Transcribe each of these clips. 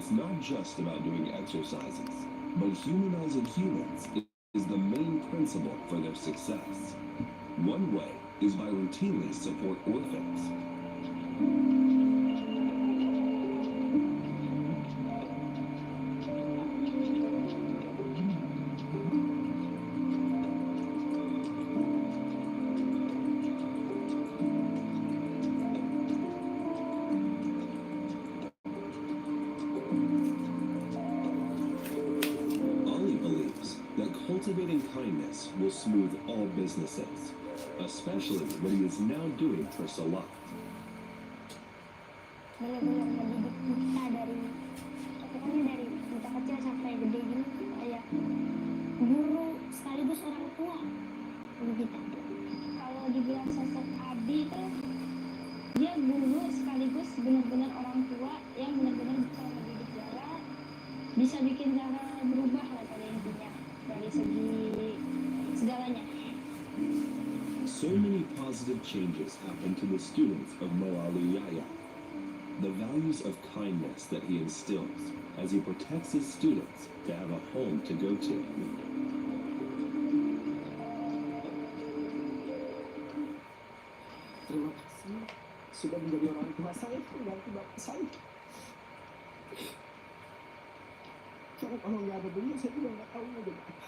It's not just about doing exercises, but humanizing humans is the main principle for their success. One way is by routinely support orphans. Cultivating kindness will smooth all businesses, especially what he is now doing for Salah. Benar-benar mendidik kita dari pokoknya dari kita kecil sampai gede gini kayak guru sekaligus orang tua bagi kita. Kalau dibilang sosok Abi itu dia guru sekaligus benar-benar orang tua yang benar-benar bisa mendidik Zara, bisa bikin Zara berubah lah pada intinya. Dari segi segalanya. So many positive changes happen to the students of Moali Yaya. The values of kindness that he instills as he protects his students to have a home to go to. Terima kasih sudah menjadi orang tua saya, mengganti bapak saya. Karena kalau nggak ada beliau, saya juga nggak tahu mau jadi apa.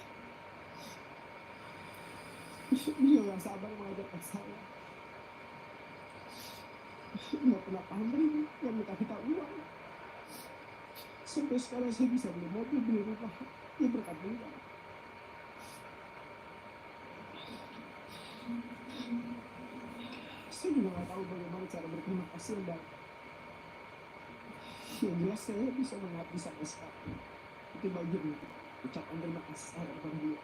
Beliau yang sabar mengajarkan saya. Nggak pernah pamrih, nggak minta kita uang. Sampai sekarang saya bisa beli mobil, beli rumah, ya berkat beliau. Saya juga nggak tahu bagaimana cara berterima kasih dan yang jelas saya bisa mengabdi sampai sekarang. Itu bagian ucapan terima kasih saya kepada dia.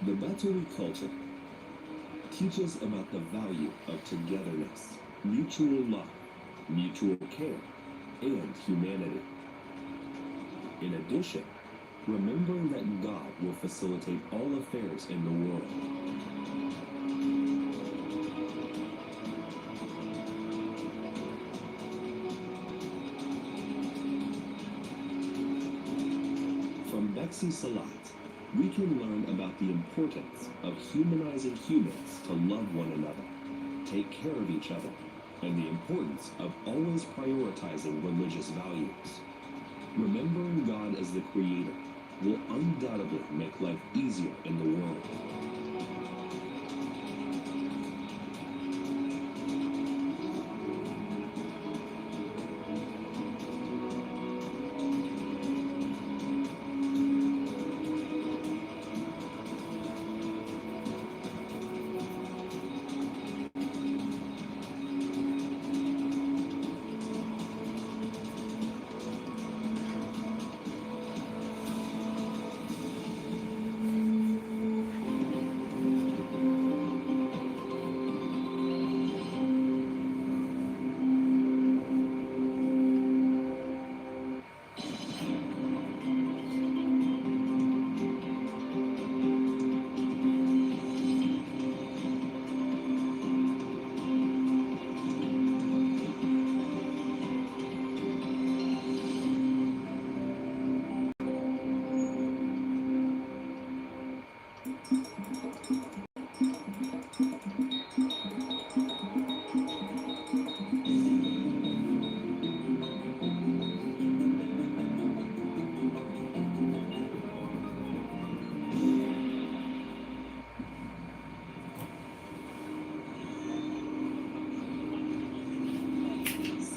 The Batui culture teaches about the value of togetherness, mutual love, mutual care, and humanity. In addition, remembering that God will facilitate all affairs in the world. From Bexi Salat, we can learn about the importance of humanizing humans to love one another, take care of each other, and the importance of always prioritizing religious values. Remembering God as the Creator will undoubtedly make life easier in the world.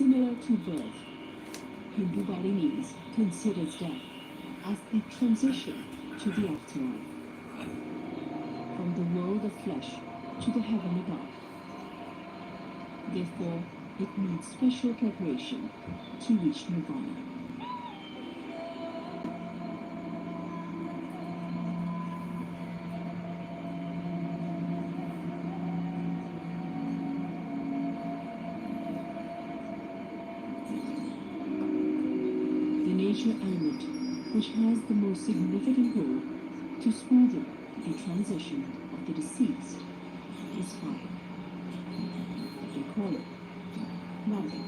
Similar to birth, Hindu Balinese considers death as the transition to the afterlife, from the world of flesh to the heavenly God. Therefore, it needs special preparation to reach nirvana. nature element which has the most significant role to smoothen the transition of the deceased is fire. They call it napping.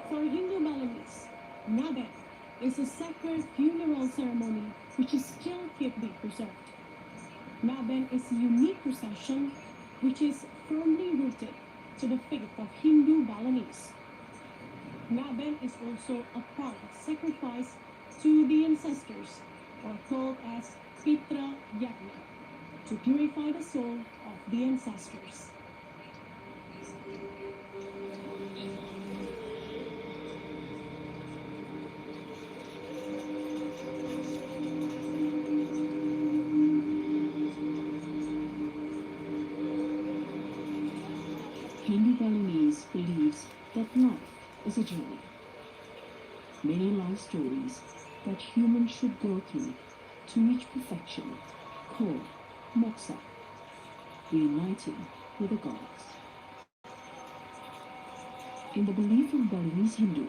For Hindu Balinese, Nabe is a sacred funeral ceremony which is still deeply preserved. Naben is a unique procession which is firmly rooted to the faith of Hindu Balinese. Naben is also a part of sacrifice to the ancestors, or called as Pitra Yagna, to purify the soul of the ancestors. Hindu Balinese believes that life is a journey. Many life stories that humans should go through to reach perfection, called moksha, reuniting with the gods. In the belief of Balinese Hindu,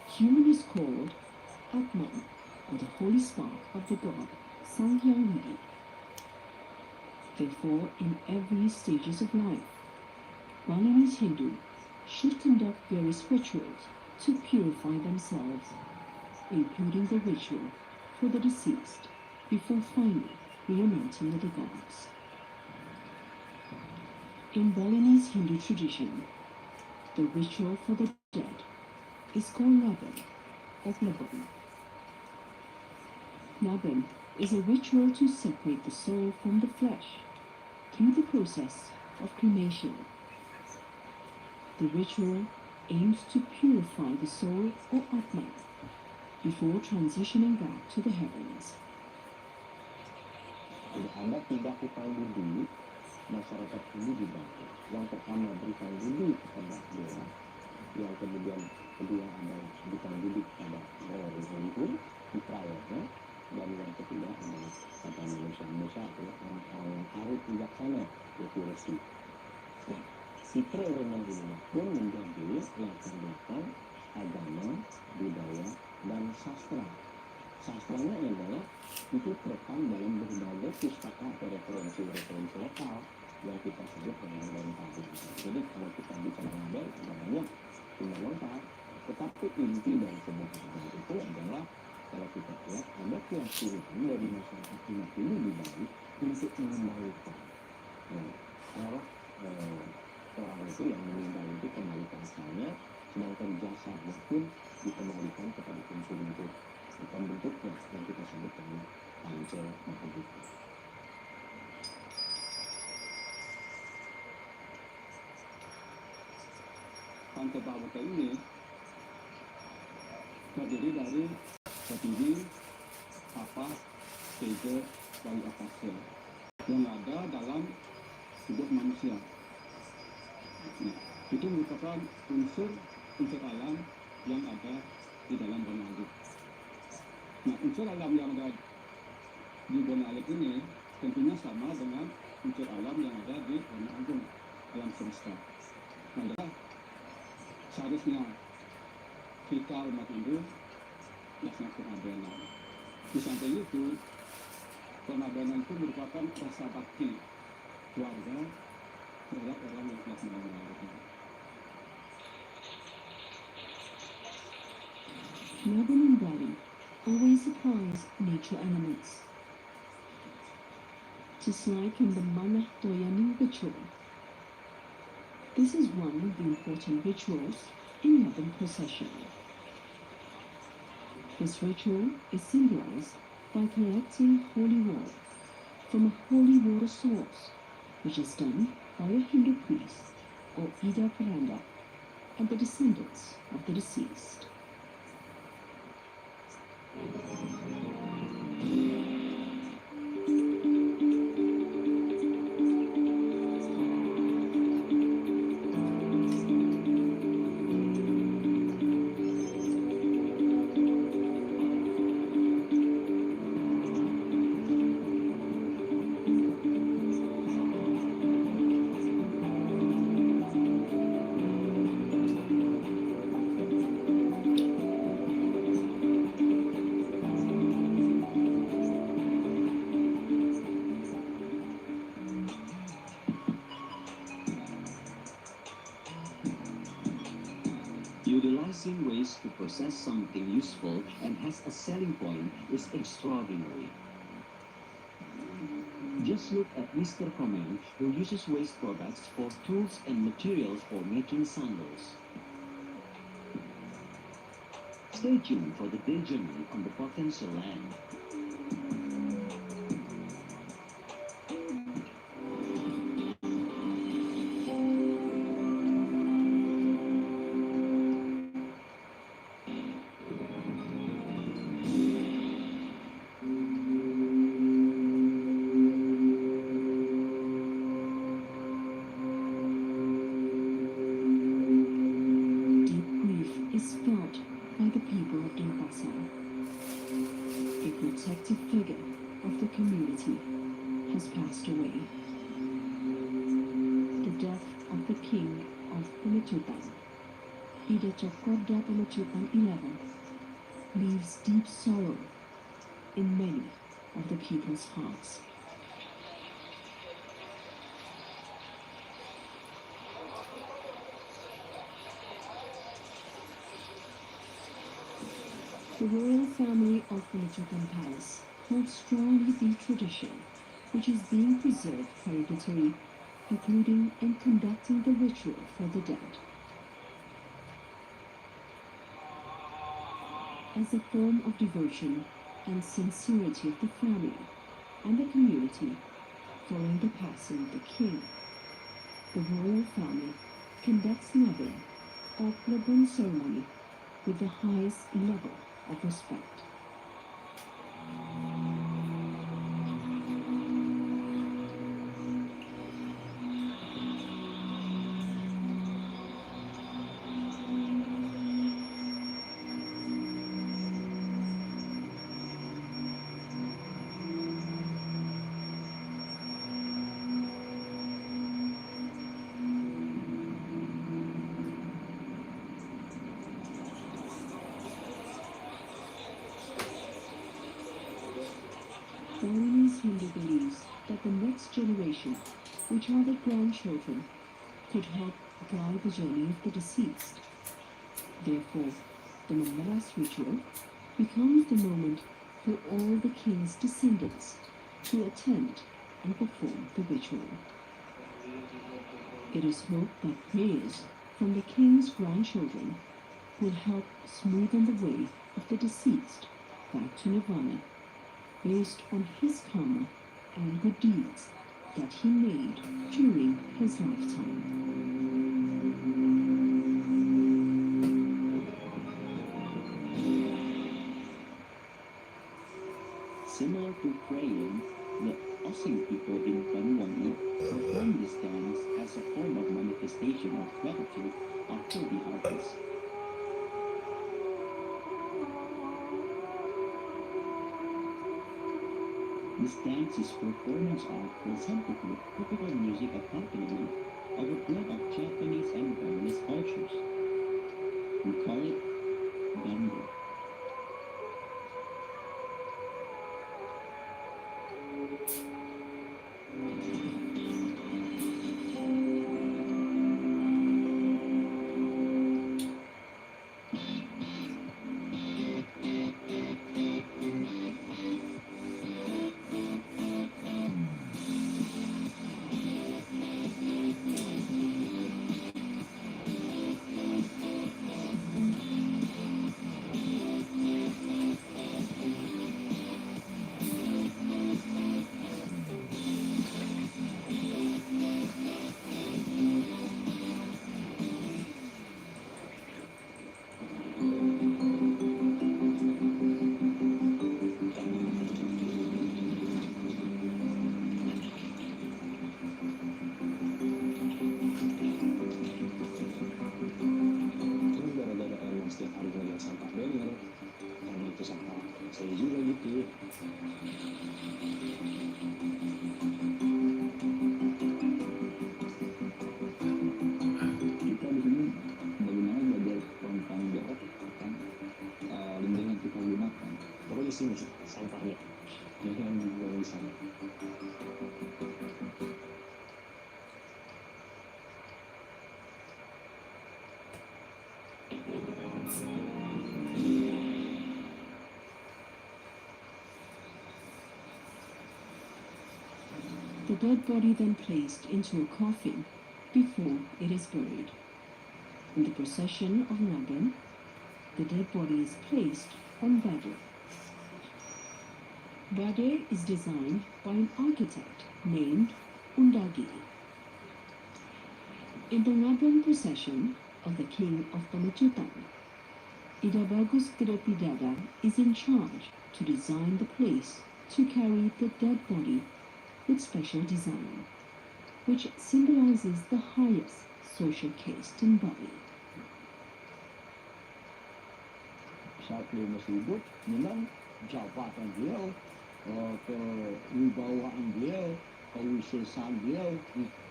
human is called Atman, or the holy spark of the god Sangyang Vidi. Therefore, in every stages of life, Balinese Hindu should conduct various rituals to purify themselves, including the ritual for the deceased before finally reuniting with the gods. In Balinese Hindu tradition, the ritual for the dead is called Laban or Laban. Laban is a ritual to separate the soul from the flesh through the process of cremation. The ritual aims to purify the soul or Atman before transitioning back to the heavens. Jadi Anda tidak hutang budi, masyarakat ini dibantu. Yang pertama berikan budi kepada dewa, yang kemudian kedua adalah berikan budi kepada leluhur, fitrahnya, dan yang ketiga adalah kata manusia adalah orang-orang yang arif bijaksana, yaitu resi. Nah, fitra elemen ini pun menjadi latar belakang agama, budaya, dan sastra. Sastranya adalah itu terekam dalam berbagai pustaka atau referensi-referensi lokal yang kita sebut dengan lontar. Jadi kalau kita bicara Nabel, ada banyak punya lontar. Tetapi inti dari sebuah Nabel itu adalah kalau kita lihat ada keyakinan dari masyarakat ini di Bali untuk mengembalikan. Kalau orang itu yang meninggal itu kembali ke asalnya, sedangkan jasadnya pun dikembalikan kepada unsur-unsur bentuknya yang kita sebut dengan panca mahabhuta. Panca mahabhuta ini terdiri dari Satidi, Kapas, Teja, dan Akasya yang ada dalam hidup manusia. Nah, itu merupakan unsur alam yang ada di dalam Bone Alit. Nah, unsur alam yang ada di Bone Alit ini tentunya sama dengan unsur alam yang ada di Bone Agung, alam semesta. Nah, seharusnya kita umat Hindu melaksanakan pengabenan. Di samping itu, pengabenan itu merupakan rasa bakti keluarga terhadap orang yang telah meninggal. Laban in Bali always applies nature elements. Just like in the Manah Toyani ritual, this is one of the important rituals in Laban procession. This ritual is symbolized by collecting holy water from a holy water source, which is done by a Hindu priest or Ida Paranda and the descendants of the deceased. Utilizing ways to process something useful and has a selling point is extraordinary. Just look at Mr. Comment, who uses waste products for tools and materials for making sandals. Stay tuned for the day journey on the potential land. Deep grief is felt by the people of Denpasar. A protective figure of the community has passed away. The death of the king of Pemecutan, Ida Cokorda Pemecutan 11, leaves deep sorrow in many of the people's hearts. The royal family of Pemecutan Palace holds strongly the tradition, which is being preserved hereditary, including in conducting the ritual for the dead. As a form of devotion and sincerity of the family and the community following the passing of the king, the royal family conducts Nabin or Plebon ceremony with the highest level of respect. Balinese Hindu believes that the next generation, which are the grandchildren, could help guide the journey of the deceased. Therefore, the Mandalas ritual becomes the moment for all the king's descendants to attend and perform the ritual. It is hoped that prayers from the king's grandchildren will help smoothen the way of the deceased back to Nirvana, based on his karma and good deeds that he made during his lifetime. Similar to praying, the Osing people in Banyuwangi perform this dance as a form of manifestation of gratitude after the harvest. This dance's performance art presented with typical music accompaniment of a blend of Japanese and Balinese cultures. We call it Bandu. saya juga gitu. Kita di sini bagaimana belajar tentang jawab tentang limbah yang kita gunakan. Pokoknya di sini sampahnya jangan dibuang di sana. The dead body then placed into a coffin before it is buried. In the procession of Nagan, the dead body is placed on Bade. Bade is designed by an architect named Undagi. In the Nagan procession of the king of Pamajutan, Ida Bagus Gedepidada is in charge to design the place to carry the dead body with special design, which symbolizes the highest social caste in Bali. Saat beliau masih hidup, memang jabatan beliau, kewibawaan beliau, kewisesaan beliau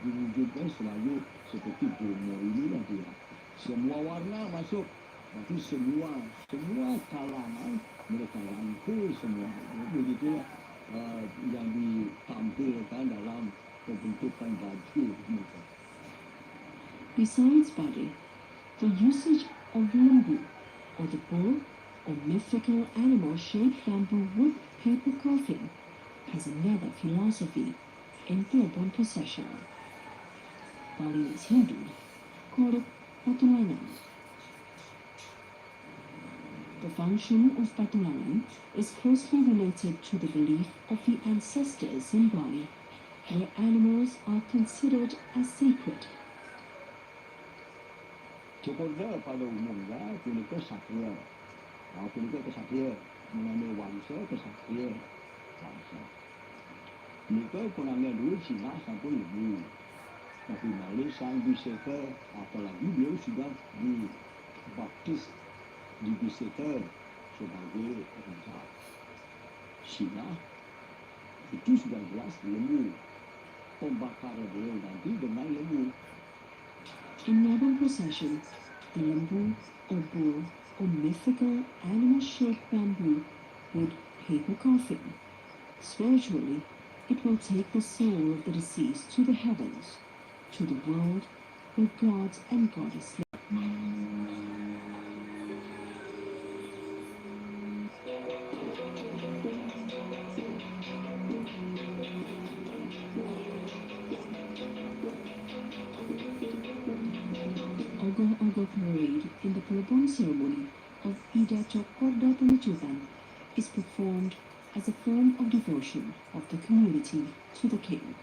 diwujudkan selalu seperti Bromo inilah dia. Semua warna masuk, tapi semua kalangan mereka rangkul semua. Begitulah yang ditampilkan dalam pembentukan baju mereka. Besides Bade, the usage of lembu, or the bull, or mythical animal-shaped bamboo wood paper coffin has another philosophy in Pelebuan procession. Balinese Hindu call it patulangan. The function of patulangan is closely related to the belief of the ancestors in Bali, where animals are considered as sacred. Cokorda pada umumnya kunika satria. Kunika kesatria mengambil wangsa kesatria wangsa. Nika kunamnya dulu Cina sampai ibu. Tapi Mali sang biseka, apalagi beliau sudah dibaptis di biseka sebagai raja Cina. Itu sudah jelas lembu. Pembakaran beliau nanti dengan lembu. In Nagan procession, the lembu, or bull, or mythical animal-shaped bamboo wood paper coffin. Spiritually, it will take the soul of the deceased to the heavens, to the world where gods and goddesses live. Ogoh-ogoh parade in the Pelebuan ceremony of Ida Cokorda Pamajutan is performed as a form of devotion of the community to the king.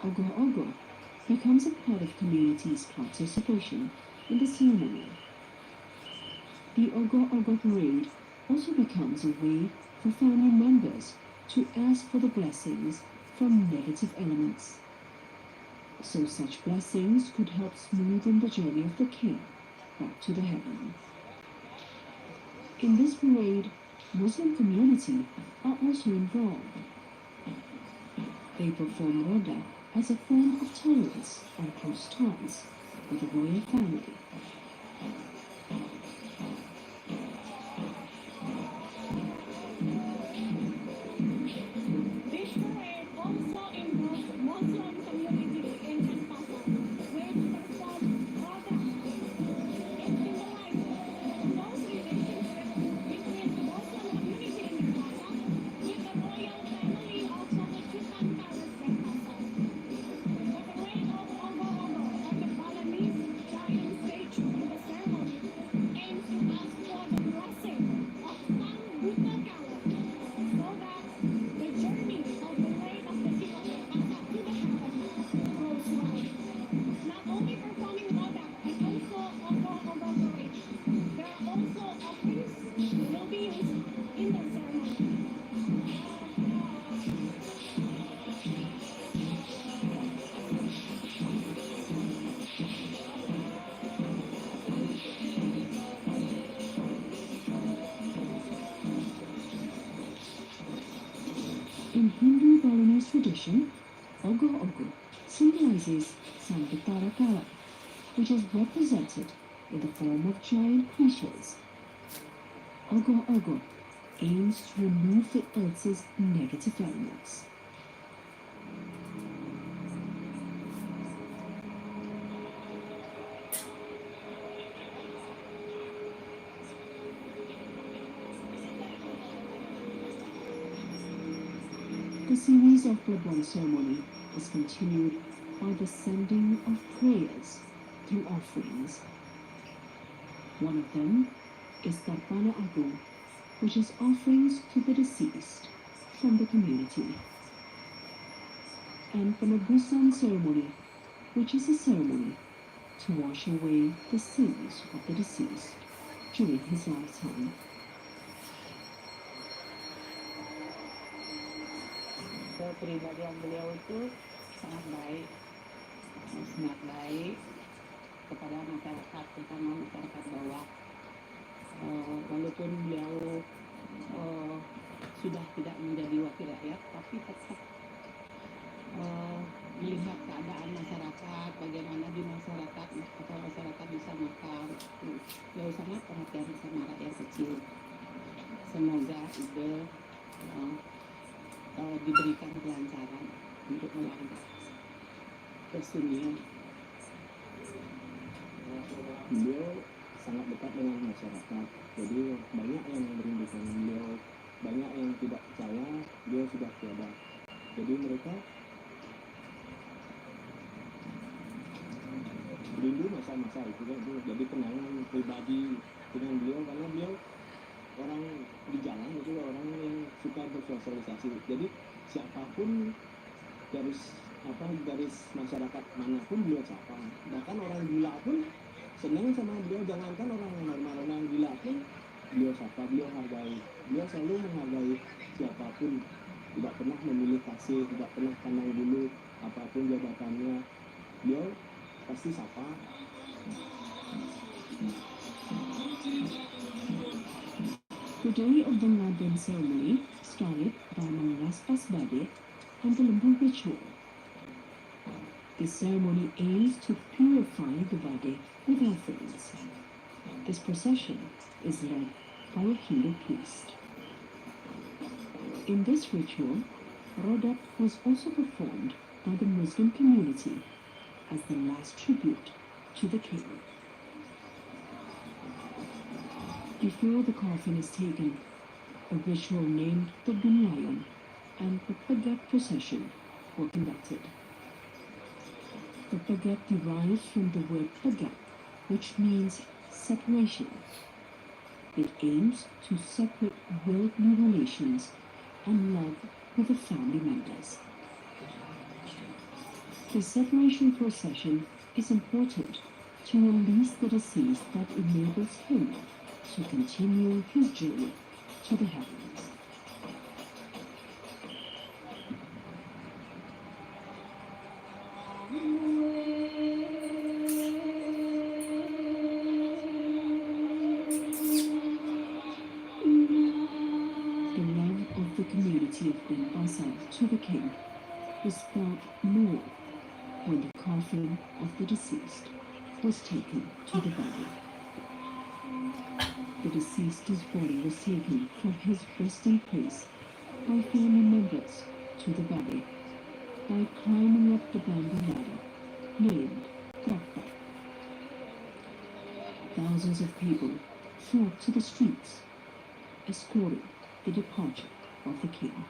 Ogoh-ogoh becomes a part of community's participation in the ceremony. The Ogoh-ogoh parade also becomes a way for family members to ask for the blessings from negative elements, so such blessings could help smoothen the journey of the king back to the heaven. In this parade, Muslim community are also involved. They perform roda as a form of tolerance and close ties with the royal family. This parade also involves Muslim community in Denpasar, which perform roda. It symbolizes the close relationship between the Muslim community in Denpasar with the royal family of Pamajutan Palace Denpasar. The parade of Ogoh-ogoh, or the Balinese giant statue in the ceremony, aims to ask for the blessing of Sang Buddha Kala, so that the journey of the way of the king of Denpasar to the heaven goes well. Not only performing roda and also Ogoh-ogoh parade, there are also offerings will be used in the ceremony. In Hindu Balinese tradition, Ogoh-ogoh symbolizes Sambitara Kala, which is represented in the form of giant creatures. Ogoh-ogoh aims to remove the earth's negative elements. The series of blood ceremony is continued by the sending of prayers through offerings. One of them is Darpana Agung, which is offerings to the deceased from the community, and Penebusan ceremony, which is a ceremony to wash away the sins of the deceased during his lifetime. Kepribadian beliau itu sangat baik kepada masyarakat, terutama masyarakat bawah. Walaupun beliau sudah tidak menjadi wakil rakyat, tapi tetap melihat keadaan masyarakat, bagaimana di masyarakat atau masyarakat bisa makan. Beliau sangat perhatian sama rakyat kecil. Semoga ide diberikan kelancaran untuk melangkah ke sunyi. Beliau sangat dekat dengan masyarakat, jadi banyak yang merindukan beliau, banyak yang tidak percaya beliau sudah tiada. Jadi mereka rindu masa-masa itu kan, jadi kenangan pribadi dengan beliau, karena beliau orang di jalan itu orang yang suka bersosialisasi. Jadi siapapun garis masyarakat manapun beliau sapa. Bahkan orang gila pun senang sama beliau, jangankan orang normal, orang gila pun beliau sapa, beliau hargai. Beliau selalu menghargai siapapun, tidak pernah memilih kasih, tidak pernah pandang bulu apapun jabatannya. Beliau pasti sapa. The day of the Laden ceremony started by mengulas pasbade and the lembu ritual. This ceremony aims to purify the body with offerings. This procession is led by a Hindu priest. In this ritual, Rodat was also performed by the Muslim community as the last tribute to the king. Before the coffin is taken, a ritual named the Bunlayan and the Pagat procession were conducted. The Pagat derives from the word Pagat, which means separation. It aims to separate worldly relations and love with the family members. The separation procession is important to release the deceased that enables him to continue his journey to the heavens. The love of the community of Denpasar to the king was felt more when the coffin of the deceased was taken to the valley. The deceased's body was taken from his resting place by family members to the valley by climbing up the bamboo ladder named Krakpa. Thousands of people flocked to the streets, escorting the departure of the king.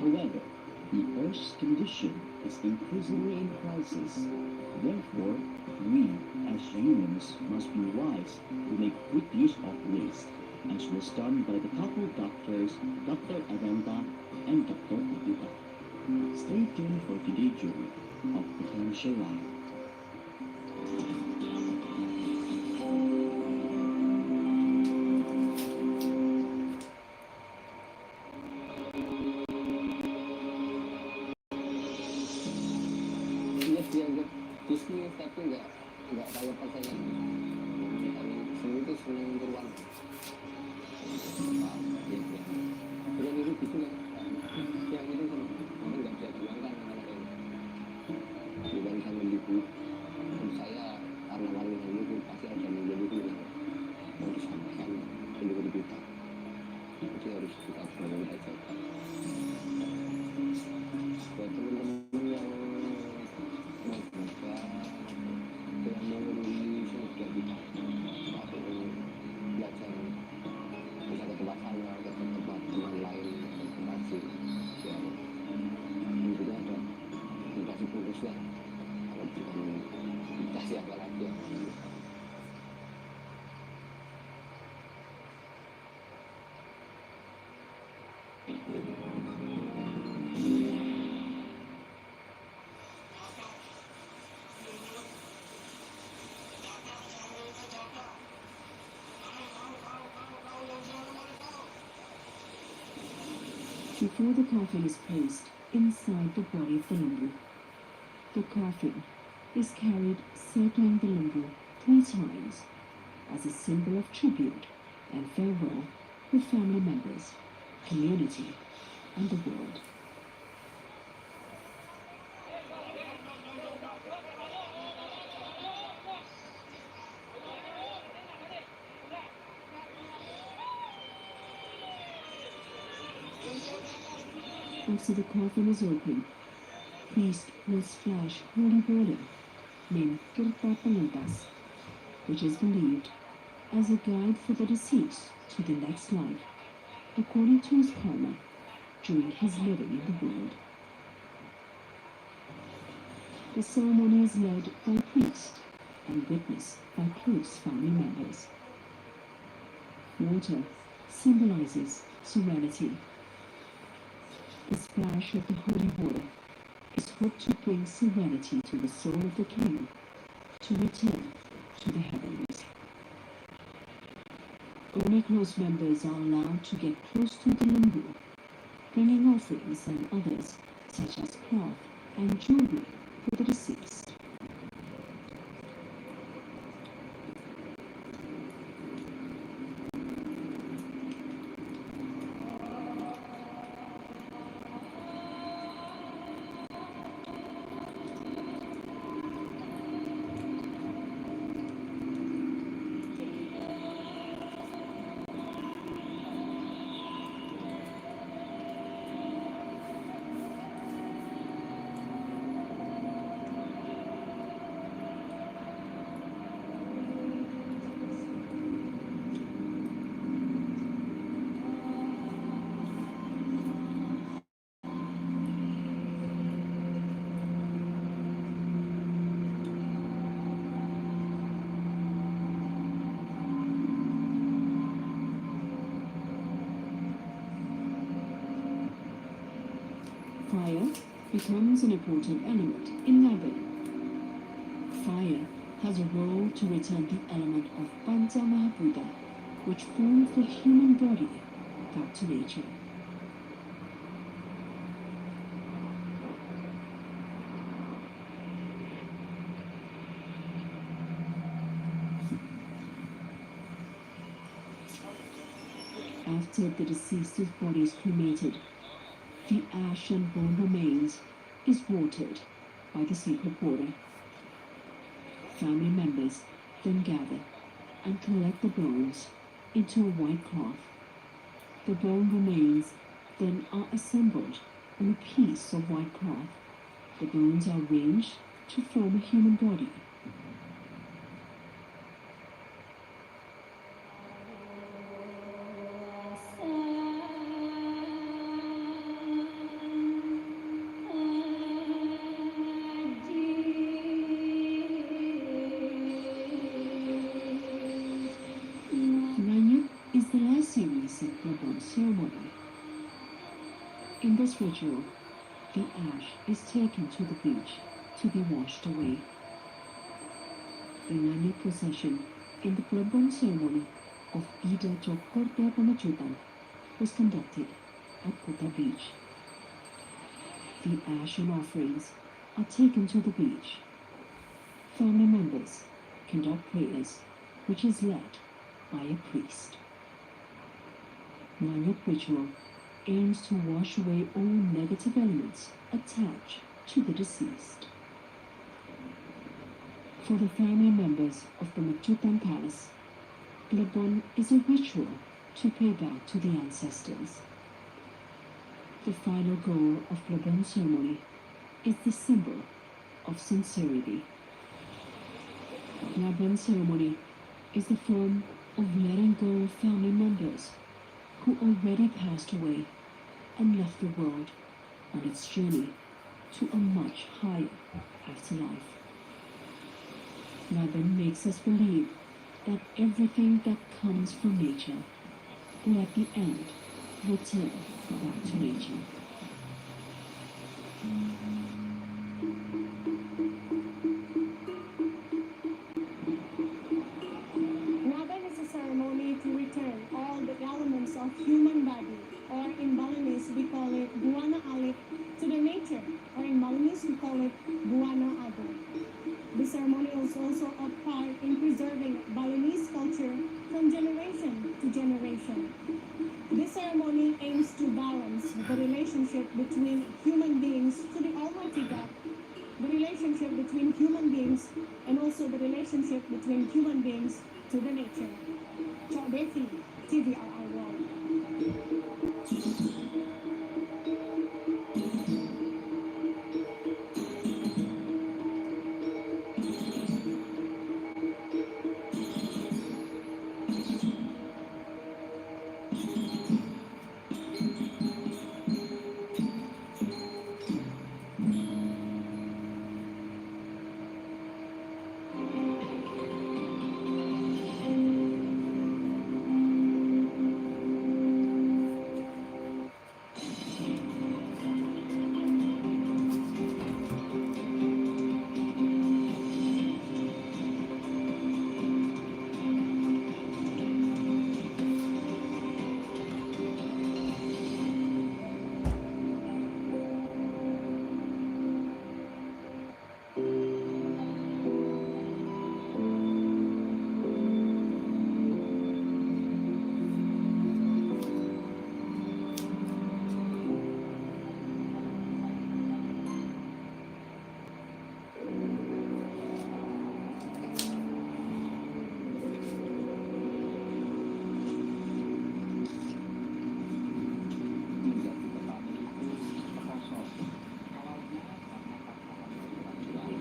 However, the Earth's condition is increasingly in crisis. Therefore, we as humans must be wise to make good use of waste, as was done by the couple doctors, Dr. Adanta and Dr. Adita. Stay tuned for today's journey of potential life. Iya dianggap bisnis tapi nggak kayak pakaian. Kami seni itu senang beruang. Dengan itu gitu kan. Yang itu kan orang nggak bisa diuangkan kalau kayak bukan sama ibu. Menurut saya karena wanita itu pasti ada menjadi itu yang mau disampaikan penduduk kita. Itu harus kita benar-benar jaga. Buat teman-teman yang mau baca yang mau membeli sudah kita atau belajar bisa ke tempat saya ke tempat teman lain konsentrasi yang tentunya ada edukasi fokus lah kalau bukan dikasih apa lagi ya. Before the coffin is placed inside the body of the limbu, the coffin is carried circling the limbu 3 times as a symbol of tribute and farewell with family members, community, and the world. After the coffin is opened, priest will splash holy water named Kirpa Palantas, which is believed as a guide for the deceased to the next life, according to his karma during his living in the world. The ceremony is led by priests and witnessed by close family members. Water symbolizes serenity. The splash of the holy water is hoped to bring serenity to the soul of the king to return to the heavens. Only close members are allowed to get close to the limbu, bringing offerings and others such as cloth and jewelry for the deceased. Fire becomes an important element in Nabe. Fire has a role to return the element of Panta Mahabhuta, which forms the human body, back to nature. After the deceased's body is cremated, the ash and bone remains is watered by the sacred water. Family members then gather and collect the bones into a white cloth. The bone remains then are assembled on a piece of white cloth. The bones are arranged to form a human body. this ritual, the ash is taken to the beach to be washed away. The annual procession in the Plebon ceremony of Ida Jokorta Pamajutan was conducted at Kota Beach. The ash and offerings are taken to the beach. Family members conduct prayers, which is led by a priest. Nanyok ritual aims to wash away all negative elements attached to the deceased. For the family members of the Majutan Palace, Plebon is a ritual to pay back to the ancestors. The final goal of Plebon ceremony is the symbol of sincerity. Plebon ceremony is the form of letting go of family members who already passed away and left the world on its journey to a much higher afterlife. Laban makes us believe that everything that comes from nature will at the end return back to nature. Naban is a ceremony to return all the elements of human body, or in Balinese we call it buana alit, to the nature, or in Balinese we call it buana ado. The ceremony is also a part in preserving Balinese culture from generation to generation. This ceremony aims to balance the relationship between human beings to the Almighty God, the relationship between human beings, and also the relationship between human beings to the nature. Chok Devi, TVRI World.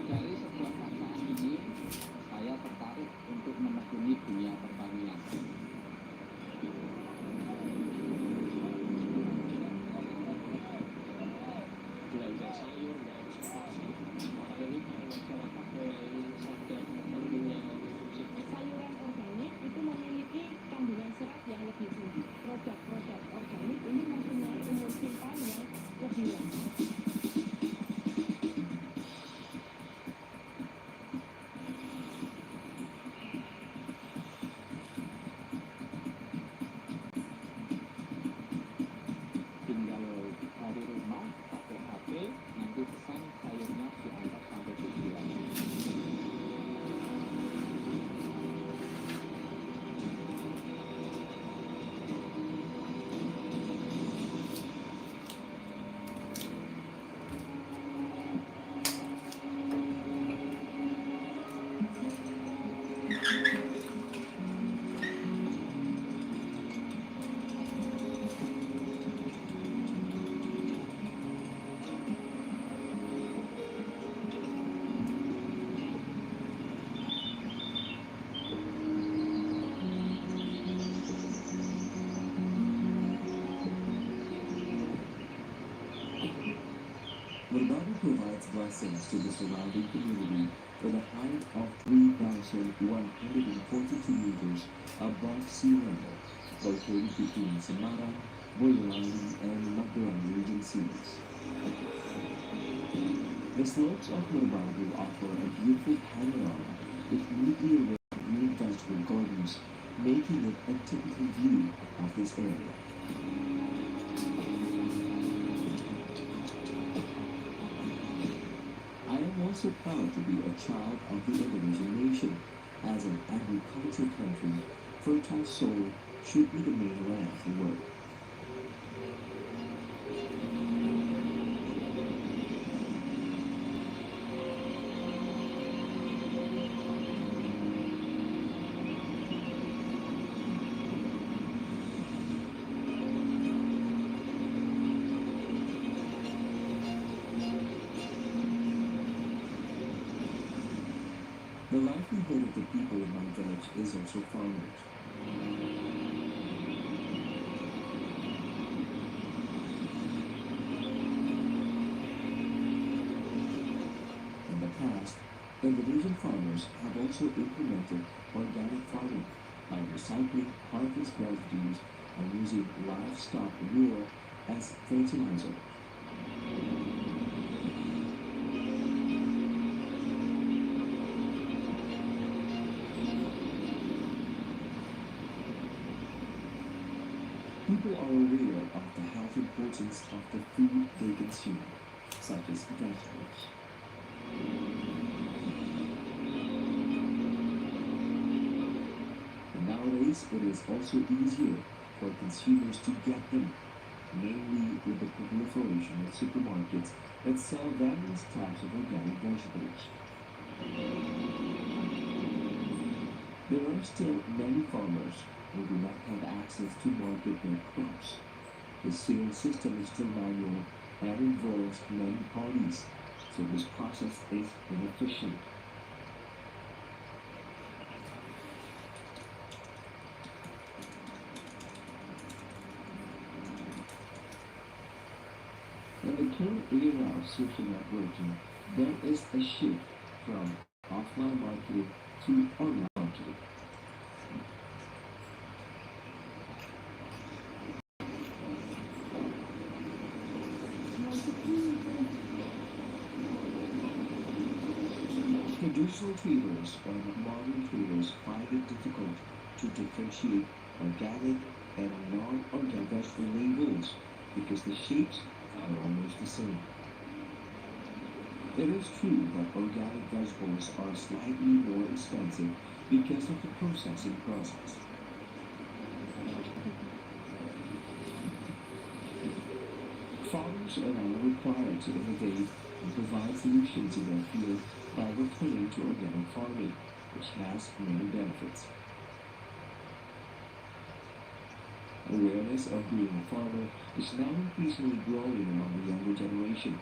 Dari sebuah pasangan ini, saya tertarik untuk menekuni dunia pertanian. Belajar sayur dan spasi, ini masyarakat mulai sadar tentang dunia konsumsi. Sayuran organik itu memiliki kandungan serat yang lebih tinggi. Produk-produk organik ini mempunyai umur simpan yang lebih lama. Tinggal dari rumah pakai HP, nanti pesan sayurnya diantar sampai tujuan. Berbagi provides blessings to the surrounding community with a height of 3,142 meters above sea level, located between Semarang Boyolali and Magdalene Regencies. The slopes of Merbabu offer a beautiful panorama with neatly arranged green vegetable gardens, making it a typical view of this area. I am also proud to be a child of the Indonesian nation. As an agricultural country, fertile soil should be the main land for work. The livelihood of the people in my village is also farmers. In the past, Indonesian farmers have also implemented organic farming by recycling harvest residues and using livestock manure as fertilizer. People are aware of the health importance of the food they consume, such as vegetables. Nowadays, it is also easier for consumers to get them, mainly with the proliferation of supermarkets that sell various types of organic vegetables. There are still many farmers who do not have access to market their crops. The sales system is still manual and involves many parties, so this process is inefficient. In the current era of social networking, there is a shift from offline marketing to online marketing. Traditional traders and modern traders find it difficult to differentiate organic and non-organic vegetable labels because the shapes are almost the same. It is true that organic vegetables are slightly more expensive because of the processing process. Farmers are now required to innovate and provide solutions in their field by returning to organic farming, which has many benefits. Awareness of being a farmer is now increasingly growing among the younger generation.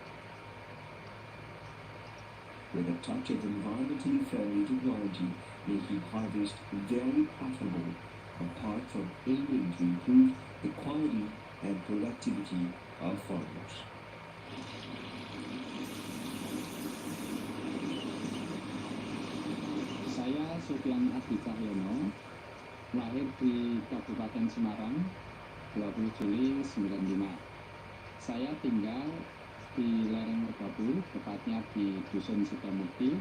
With a touch of environmentally friendly technology making harvest very profitable, apart from aiming to improve the quality and productivity of farmers. Saya Sofian Adi Cahyono, lahir di Kabupaten Semarang, 20 Juli 95. Saya tinggal di lereng Merbabu, tepatnya di Dusun Sidomukti,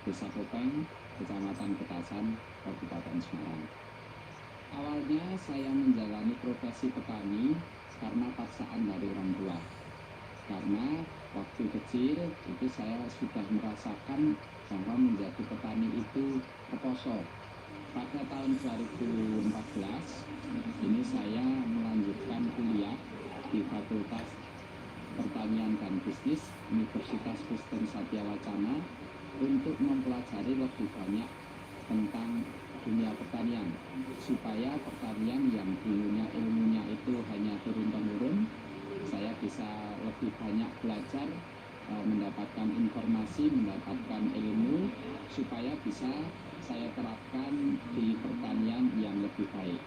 Desa Kopeng, Kecamatan Petasan, Kabupaten Semarang. Awalnya saya menjalani profesi petani karena paksaan dari orang tua. Karena waktu kecil itu saya sudah merasakan bahwa menjadi petani itu reposo. Pada tahun 2014 ini saya melanjutkan kuliah di Fakultas Pertanian dan Bisnis Universitas Kristen Satya Wacana untuk mempelajari lebih banyak tentang dunia pertanian, supaya pertanian yang dulunya ilmunya itu hanya turun-temurun, saya bisa lebih banyak belajar, mendapatkan informasi, mendapatkan ilmu, supaya bisa saya terapkan di pertanian yang lebih baik.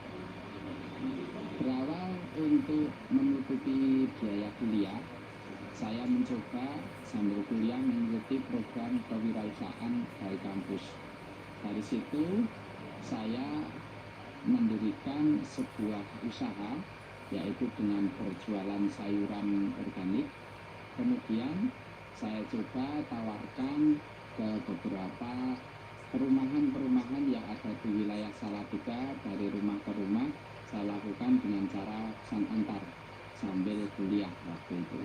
Berawal untuk menutupi biaya kuliah, saya mencoba sambil kuliah mengikuti program kewirausahaan dari kampus. Dari situ saya mendirikan sebuah usaha yaitu dengan perjualan sayuran organik. Kemudian saya coba tawarkan ke beberapa perumahan-perumahan yang ada di wilayah Salatiga. Dari rumah ke rumah saya lakukan dengan cara pesan antar sambil kuliah waktu itu.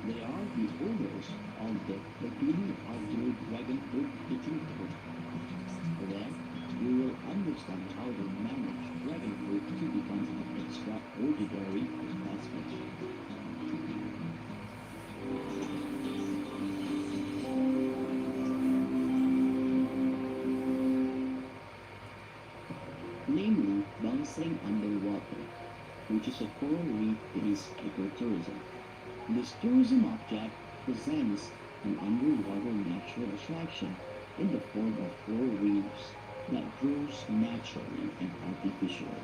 They are the owners of the Deni outdoor dragon fruit kitchen court. Then you will understand how they manage dragon fruit to become an extraordinary basket. Namely, dancing underwater, which is a coral reef-based ecotourism. This tourism object presents an underwater natural attraction in the form of coral reefs that grows naturally and artificially.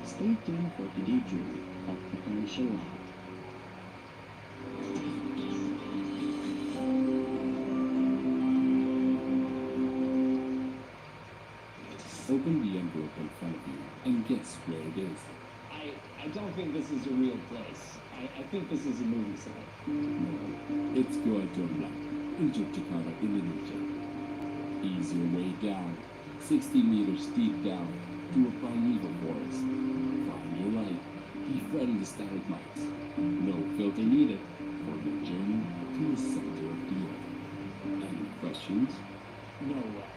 Stay tuned for the detour of potential life. Open the envelope in front of you and guess where it is. I don't think this is a real place. I think this is a movie set. No, it's Guatemala in Jakarta, Indonesia. Ease your way down, 60 meters deep down, to a primeval forest. Find your light, be ready to stalagmites. No filter needed for your journey to the center of the earth. Any questions? No way.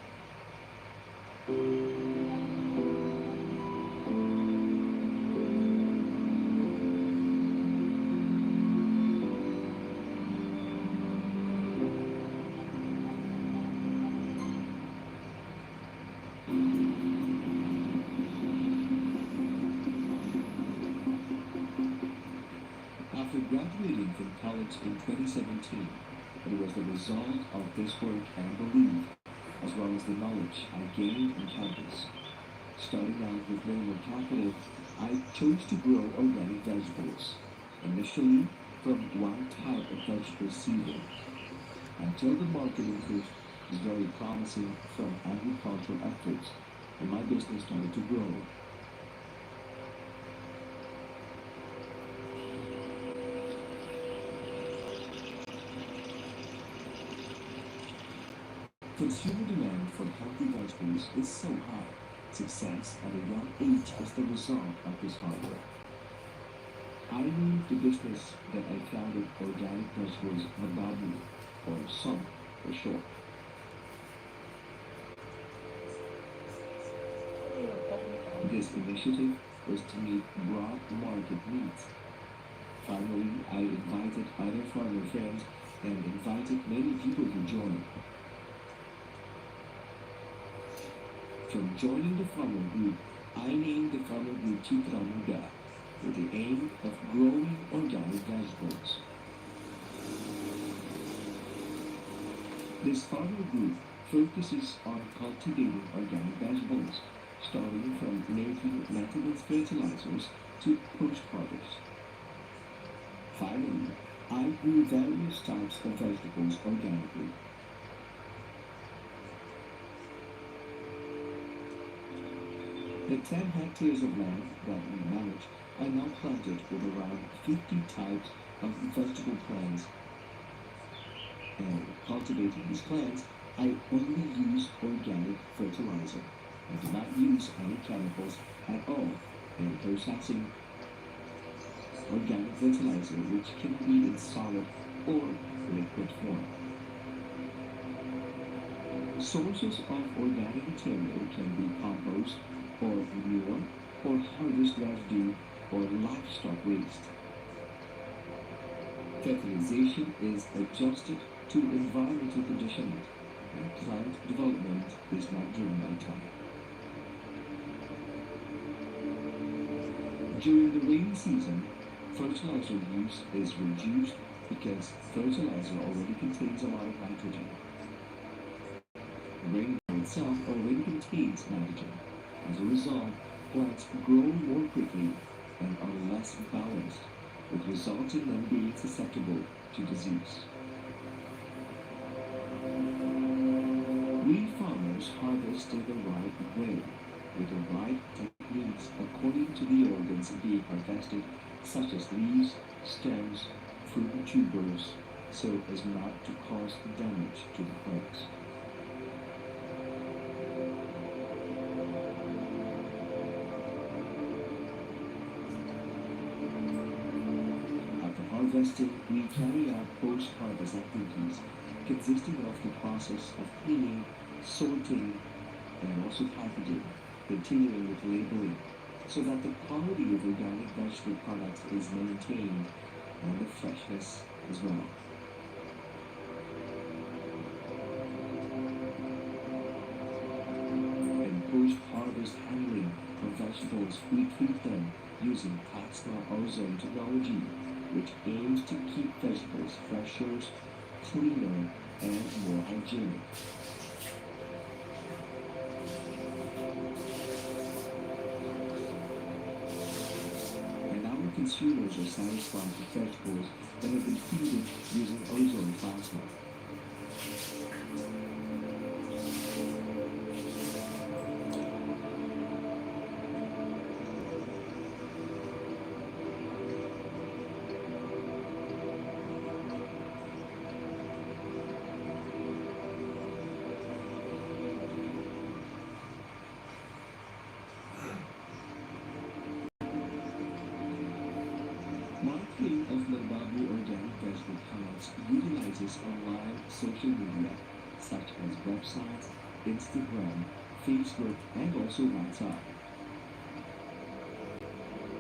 After graduating from college in 2017, it was the result of this work and belief, as well as the knowledge I gained in campus. Starting out with minimal capital, I chose to grow organic vegetables, initially from one type of vegetable seedling, until the market interest was very promising from agricultural efforts, and my business started to grow. Consumer demand for healthy vegetables is so high. Success at a young age is the result of this hard work. I named the business that I founded Organic Vegetables Magabu, or SOM for short. This initiative was to meet broad market needs. Finally, I invited other farmer friends and invited many people to join. From joining the farmer group, I named the farmer group Citra Muda with the aim of growing organic vegetables. This farmer group focuses on cultivating organic vegetables, starting from making maintenance fertilizers to post-harvest. Finally, I grew various types of vegetables organically. The 10 hectares of land that we manage are now planted with around 50 types of vegetable plants. And cultivating these plants, I only use organic fertilizer. I do not use any chemicals at all in processing organic fertilizer, which can be in solid or liquid form. Sources of organic material can be compost, or manure, or harvest residue, or livestock waste. Fertilization is adjusted to environmental conditions, and plant development is not driven by time. During the rainy season, fertilizer use is reduced because fertilizer already contains a lot of nitrogen. Rainfall itself already contains nitrogen. As a result, plants grow more quickly and are less balanced, which results in them being susceptible to disease. We farmers harvest in the right way, with the right techniques according to the organs being harvested, such as leaves, stems, fruit and tubers, so as not to cause damage to the plants. After harvesting, we carry out post-harvest activities consisting of the process of cleaning, sorting, and also packaging, continuing with labeling, so that the quality of organic vegetable products is maintained and the freshness as well. In post-harvest handling of vegetables, we treat them using plasma ozone technology, which aims to keep vegetables fresher, cleaner, and more hygienic. And our consumers are satisfied with vegetables that have been treated using ozone plasma. Marketing of Mababu organic vegetable products utilizes online social media such as websites, Instagram, Facebook, and also WhatsApp.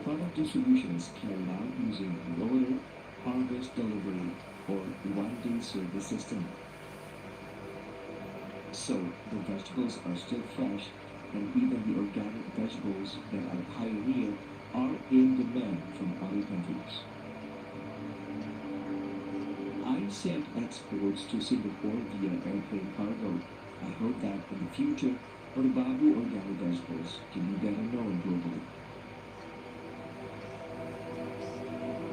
Product distribution is carried out using loader, harvest delivery, or one-day service system. So the vegetables are still fresh, and even the organic vegetables that are pioneered are in demand from other countries. I sent exports to Singapore via airplane cargo. I hope that in the future, Mababu organic vegetables can be better known globally.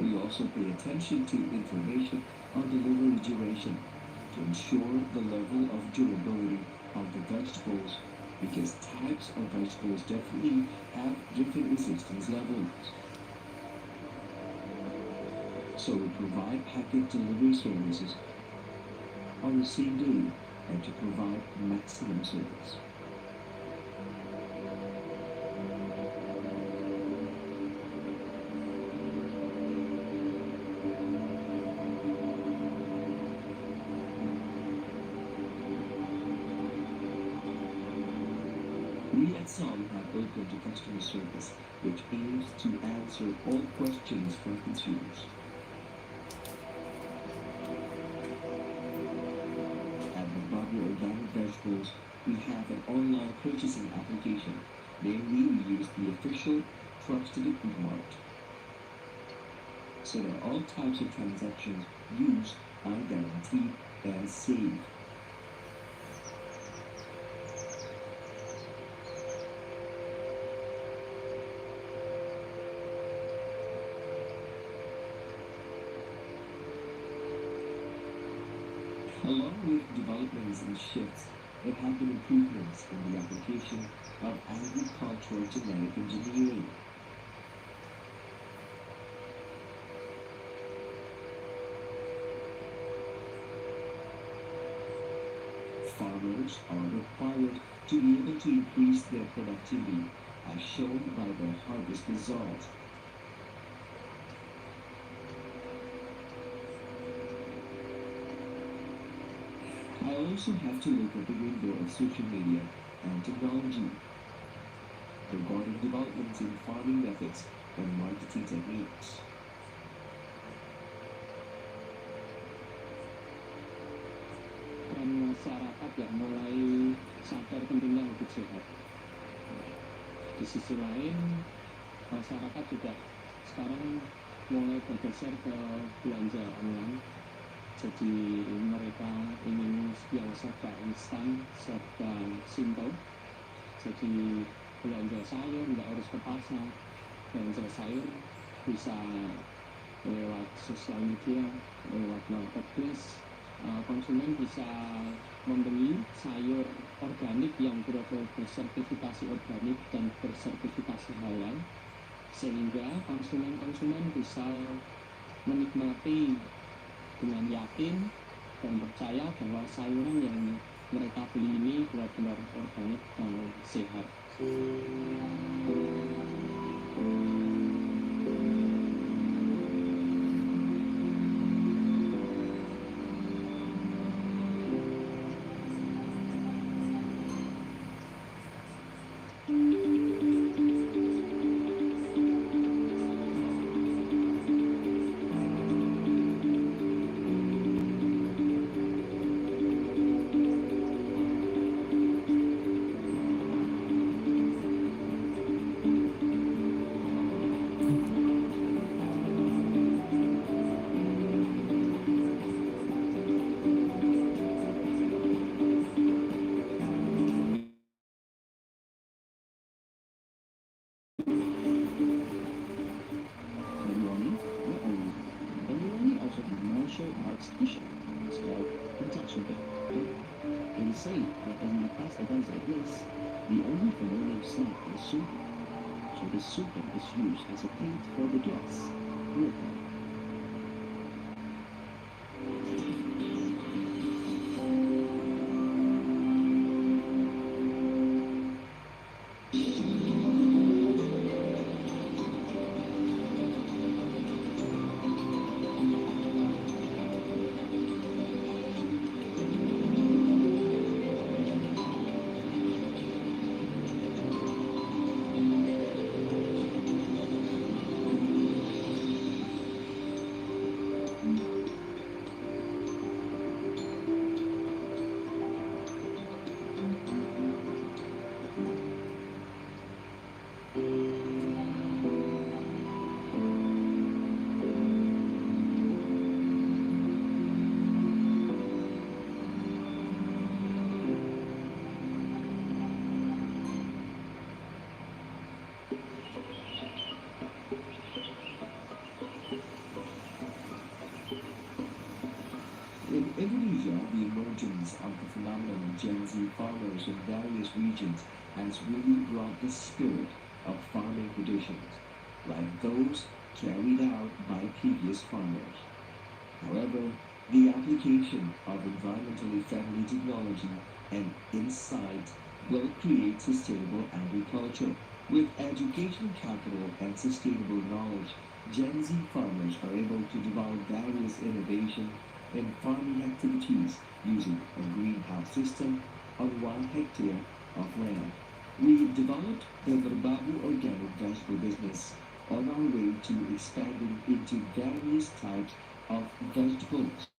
We also pay attention to information on delivery duration to ensure the level of durability of the vegetables, because types of vegetables definitely have different resistance levels. So we provide packet delivery services on the same day and to provide maximum service. We at Som have opened to customer service, which aims to answer all questions from consumers. At Mababu Organic Vegetables, we have an online purchasing application. Namely, we use the official trusted mart, so that all types of transactions used are guaranteed and safe. Along with developments and shifts, there have been improvements in the application of agricultural genetic engineering. Farmers are required to be able to increase their productivity, as shown by their harvest results. I also have to look at the window of social media and technology regarding developments in farming methods and marketing techniques. Dan masyarakat yang mulai sadar pentingnya hidup sehat. Di sisi lain, masyarakat juga sekarang mulai bergeser ke belanja online. Jadi mereka ingin yang serba instan, serba simple. Jadi belanja sayur nggak harus ke pasar, belanja sayur bisa lewat sosial media, lewat marketplace. Konsumen bisa membeli sayur organik yang betul-betul bersertifikasi organik dan bersertifikasi halal, sehingga konsumen bisa menikmati dengan yakin dan percaya bahwa sayuran yang mereka beli ini benar-benar organik dan sehat. Deni also has martial arts t-shirt. It's called protection bit. It is said that in the past events like this, the only familiar snack is soup. So the soup is used as a plate for the guests. In Indonesia, the emergence of the phenomenon of Gen Z farmers in various regions has really brought the spirit of farming traditions, like those carried out by previous farmers. However, the application of environmentally friendly technology and insight will create sustainable agriculture. With education capital and sustainable knowledge, Gen Z farmers are able to develop various innovations in farming activities using a greenhouse system on 1 hectare of land. We developed the Berbabu organic vegetable business on our way to expanding into various types of vegetables,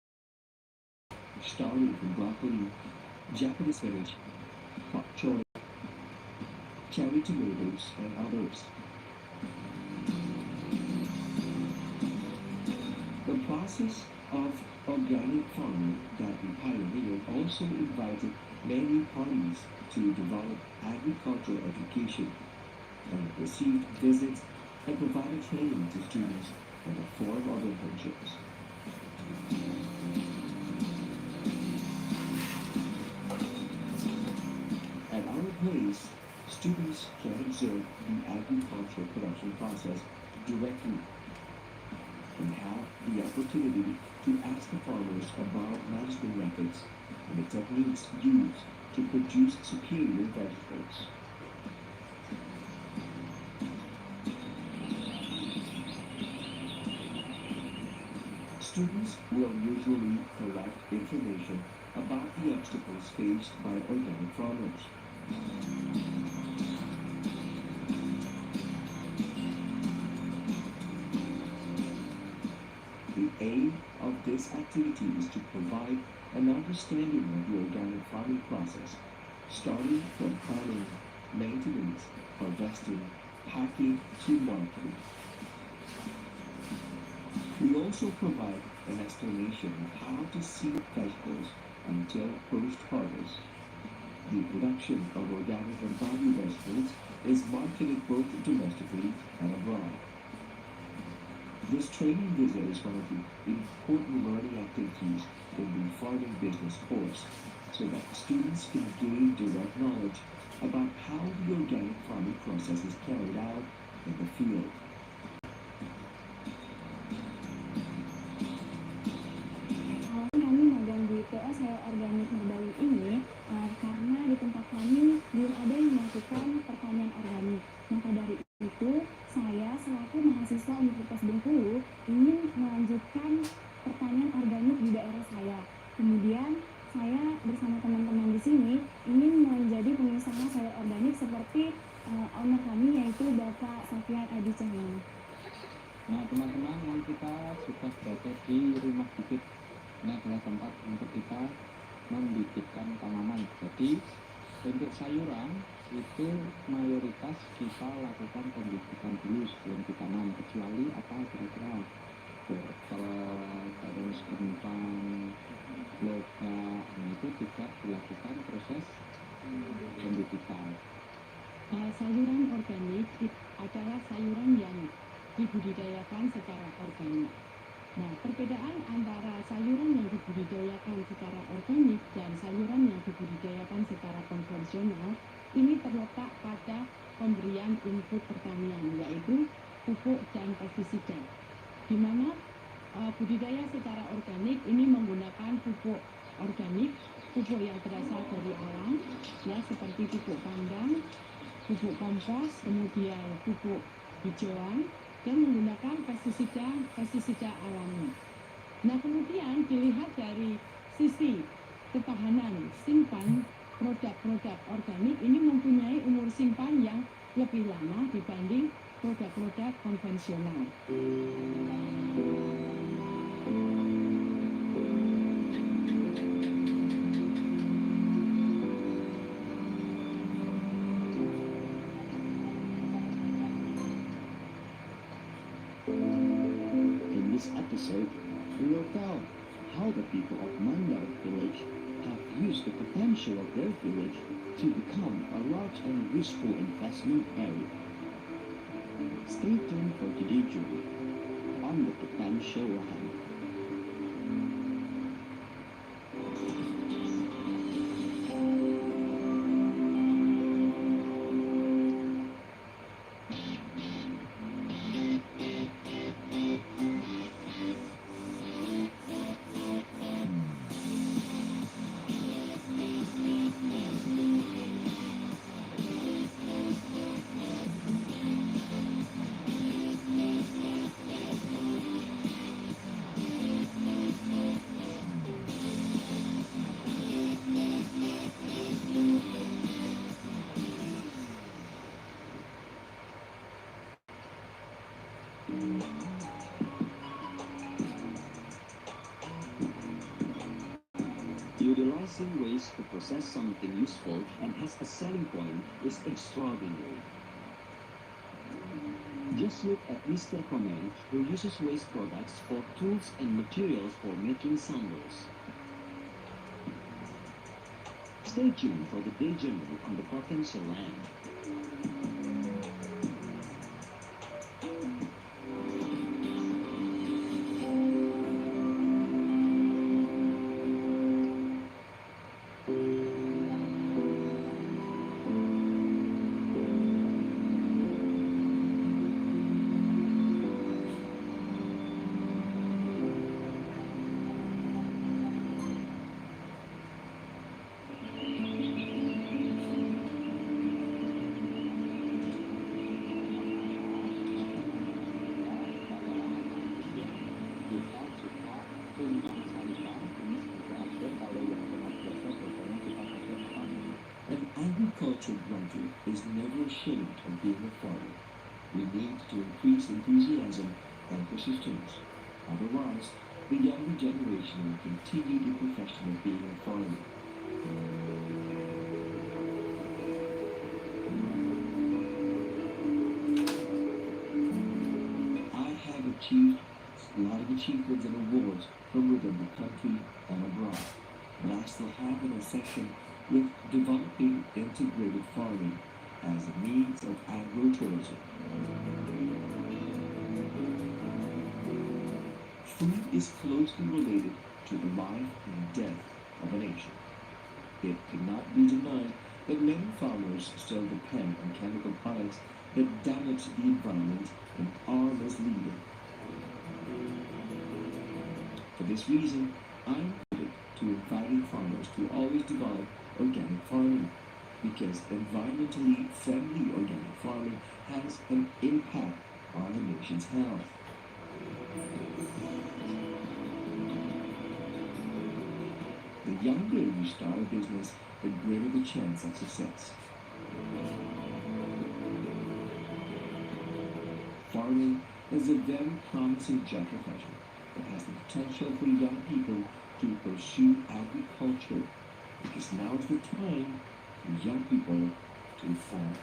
starting from broccoli, Japanese spinach, bok choy, cherry tomatoes, and others. The process of organic farming that we pioneered also invited many parties to develop agricultural education and received visits and provided training to students in the form of internships. At our place, students can observe the agricultural production process directly and have the opportunity to ask the farmers about management methods and the techniques used to produce superior vegetables. Students will usually collect information about the obstacles faced by organic farmers. The aim of this activity is to provide an understanding of the organic farming process, starting from planning, maintenance, harvesting, packing to marketing. We also provide an explanation of how to seed vegetables until post-harvest. The production of organic and value vegetables is marketed both domestically and abroad. This training visit is one of the important learning activities in the farming business course, so that students can gain direct knowledge about how the organic farming process is carried out in the field. Kami magang di PO Sayur Organik Merbawi ini karena di tempat kami belum ada yang melakukan pertanian organik. Maka dari itu, saya selaku mahasiswa Universitas Bengkulu ingin melanjutkan pertanian organik di daerah saya. Kemudian saya bersama teman-teman di sini ingin menjadi pengusaha sayur organik seperti owner kami, yaitu Bapak Sofian Adi Cahyono. Nah, teman-teman, yang kita sudah berada di rumah bibit. Ini adalah tempat untuk kita membibitkan tanaman. Jadi untuk sayuran itu mayoritas kita lakukan pembibitan dulu sebelum ditanam, kecuali apa kira-kira wortel, terus kentang, lobak, itu tidak dilakukan proses pembibitan. Sayuran organik adalah sayuran yang dibudidayakan secara organik. Nah, perbedaan antara sayuran yang dibudidayakan secara organik dan sayuran yang dibudidayakan secara konvensional ini terletak pada pemberian input pertanian, yaitu pupuk dan pestisida. Di mana budidaya secara organik ini menggunakan pupuk organik, pupuk yang berasal dari alam, ya, seperti pupuk kandang, pupuk kompos, kemudian pupuk hijauan, dan menggunakan pestisida alami. Nah, kemudian dilihat dari sisi ketahanan simpan, produk-produk organik ini mempunyai umur simpan yang lebih lama dibanding produk-produk konvensional. In this episode, we will tell how the people of Mandar village have used the potential of their village to become a large and useful investment area. Stay tuned for today's journey on the potential land. Utilizing waste to process something useful and has a selling point is extraordinary. Just look at Mr. Comment, who uses waste products for tools and materials for making sandals. Stay tuned for the day journey on the potential land. country is never ashamed of being a farmer. We need to increase enthusiasm and persistence. Otherwise, the younger generation will continue the profession of being a farmer. I have achieved a lot of achievements and awards from within the country and abroad, but I still have an obsession with developing integrated farming as a means of agro-tourism. Food is closely related to the life and death of a nation. It cannot be denied that many farmers still depend on chemical products that damage the environment and are misleading. For this reason, I'm committed to inviting farmers to always develop organic farming, because environmentally friendly organic farming has an impact on the nation's health. The younger you start a business, the greater the chance of success. Farming is a very promising job profession that has the potential for young people to pursue agriculture, because now is the time for young people to farm.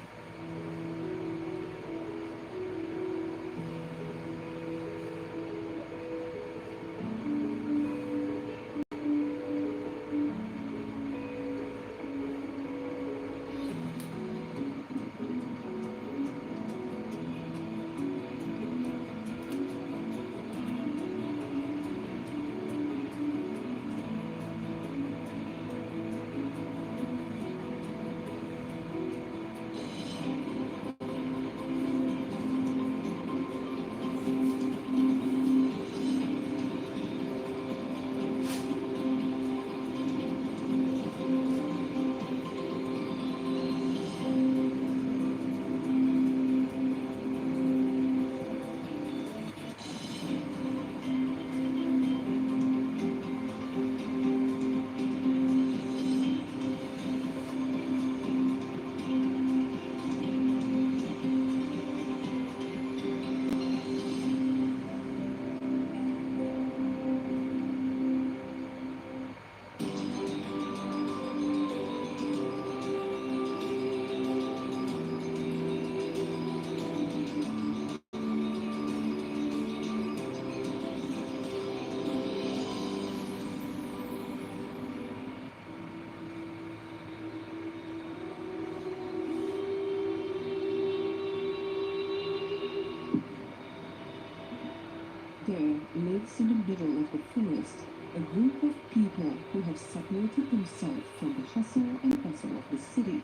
There lives in the middle of the forest a group of people who have separated themselves from the hustle and bustle of the city,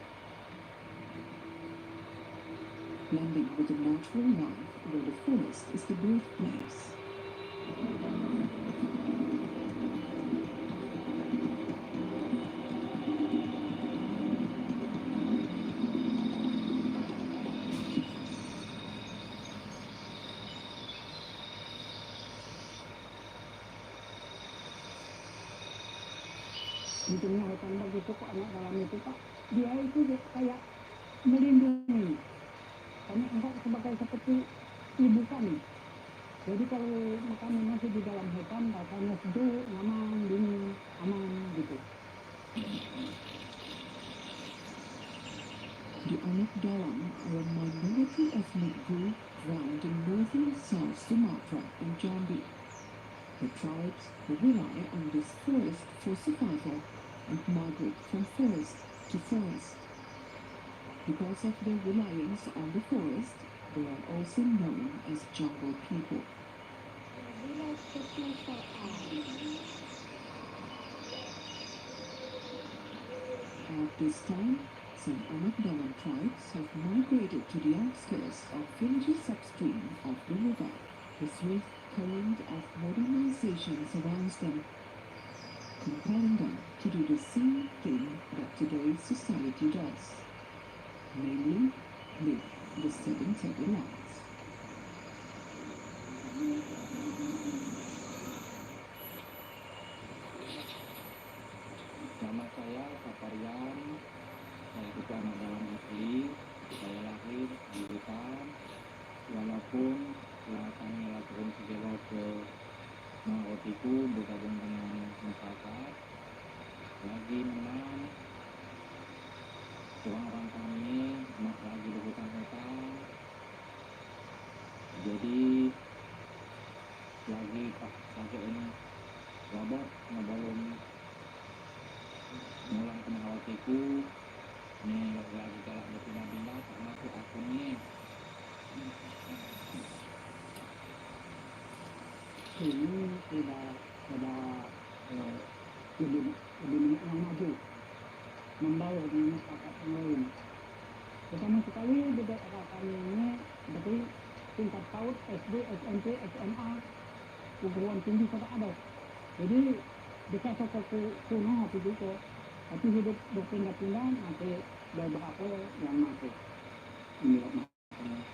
blending with the natural life where the forest is the birthplace. Di tengah hutan begitu kok anak dalam itu Pak, dia itu kayak melindungi, karena anggap sebagai seperti ibu kami. Jadi kalau kami masih di dalam hutan, rasanya sejuk, nyaman, dingin, aman gitu. The Anak Dalam are a minority ethnic group found in northern South Sumatra and Jambi. The tribes who rely on this forest for survival and migrate from forest to forest. Because of their reliance on the forest, they are also known as jungle people. At this time, some Anak Dalam tribes have migrated to the outskirts of villages upstream of the river. The swift current of modernization surrounds them, compelling them to do the same thing that today's society does, namely live the sedentary lives. Nama saya Saparian, saya itu anak dalam asli, saya lahir di depan, walaupun setelah kami lakukan sejauh ke Marotiku bergabung dengan masyarakat, lagi memang orang kami masih lagi di hutan-hutan, jadi lagi pas lagi ini wabah ngebalum ngulang ke Marotiku, ini lagi galak berpindah-pindah karena si akunnya ini sudah lebih yang maju membawa dengan masyarakat yang lain. Pertama sekali beda kami ini berarti tingkat PAUD, SD, SMP, SMA, perguruan tinggi sudah ada. Jadi dekat ke kuno itu juga, tapi hidup berpindah-pindah nanti beberapa yang masuk. Ini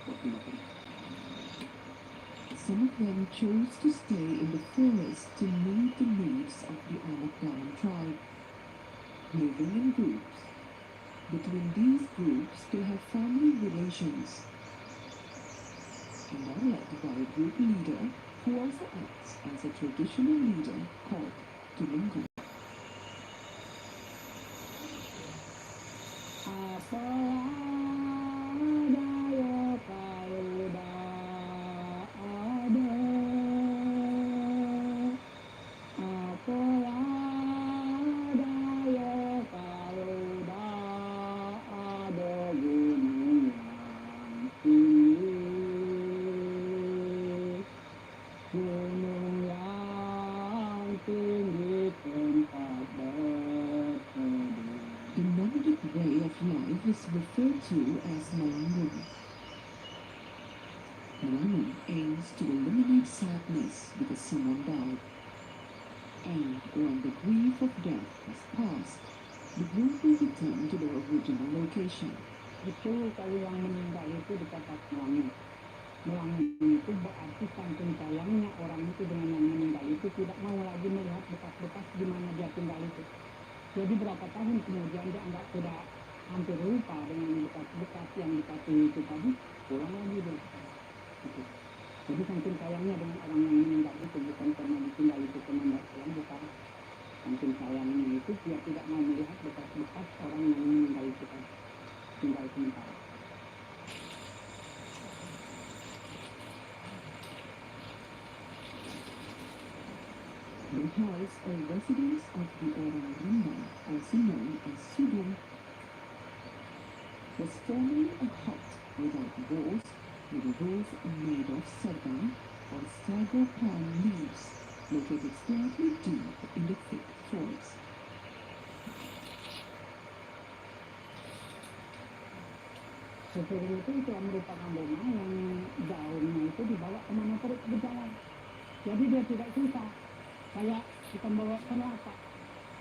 berpindah-pindah. Some of them chose to stay in the forest to meet the needs of the Anak Dalam tribe, living in groups. Between these groups, they have family relations and are led by a group leader who also acts as a traditional leader called Tulungku. The nomadic way of life is referred to as Malangung. Malangung aims to eliminate sadness because someone died. And when the grief of death has passed, the group will return to their original location. Itu kalau yang meninggal itu dikatakan Melangung. Melangung itu berarti saking sayangnya orang itu dengan yang meninggal itu tidak mau lagi melihat bekas-bekas di mana dia tinggal itu. Jadi berapa tahun kemudian dia anggap sudah hampir lupa dengan bekas-bekas yang dikasih itu tadi, pulang lagi dia. Gitu. Jadi saking sayangnya dengan orang yang meninggal itu, bukan karena ditinggal itu karena pulang, bukan. Saking sayangnya itu dia tidak mau melihat bekas-bekas orang yang meninggal itu tadi, tinggal sementara. The house or residence of the Orang Rimba, also known as sedang, was formerly a hut without walls, with the walls made of sedang or sago palm leaves, located slightly deep in the thick forest. Sedang itu telah merupakan rumah yang daunnya itu dibawa kemana terus berjalan. Jadi dia tidak susah. Kayak kita bawa kelapa.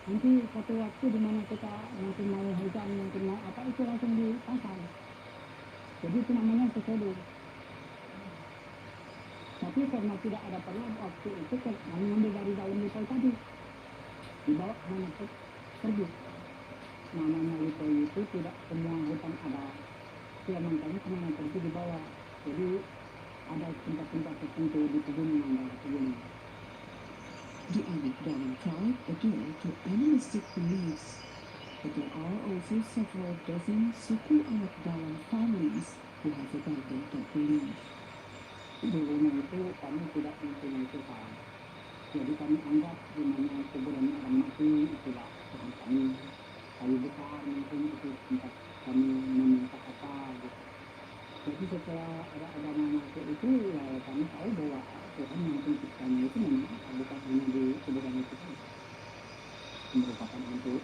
Nanti satu waktu di mana kita nanti mau hujan, nanti mau apa itu langsung dipasang. Jadi itu namanya sesedung. Tapi karena tidak ada pernah waktu itu kami ambil dari daun lipoi tadi. Dibawa kemana pergi. Namanya lipoi itu tidak semua hutan ada. Ya makanya kemana pergi dibawa. Jadi ada tempat-tempat tertentu di pegunungan daerah pegunungan. The Anak Dalam tribe adhere to animistic beliefs, but there are also several dozen suku Anak Dalam families who have abandoned that belief. Dulunya itu kami tidak mempunyai Tuhan. Jadi kami anggap di mana kuburan orang mati itulah Tuhan kami. Kayu besar mungkin itu tempat kami meminta apa gitu. Jadi setelah ada agama masuk itu ya kami tahu bahwa Tuhan yang penciptanya itu memang bukan hanya di kuburan itu saja. Merupakan hantu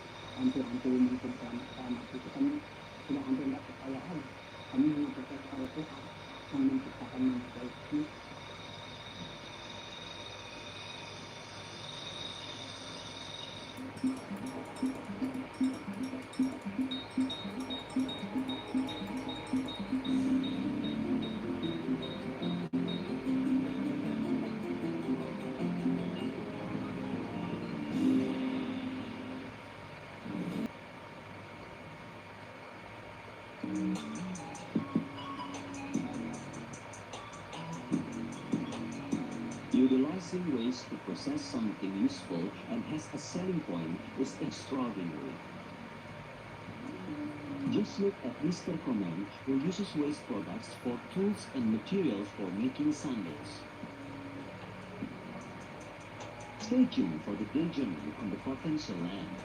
mungkin selamat itu kami sudah hampir tidak percaya lagi. Kami hanya percaya kepada Tuhan yang menciptakan manusia itu. Utilizing waste to process something useful and has a selling point is extraordinary. Just look at Mr. Coman, who uses waste products for tools and materials for making sandals. Stay tuned for the day journey on the potential land.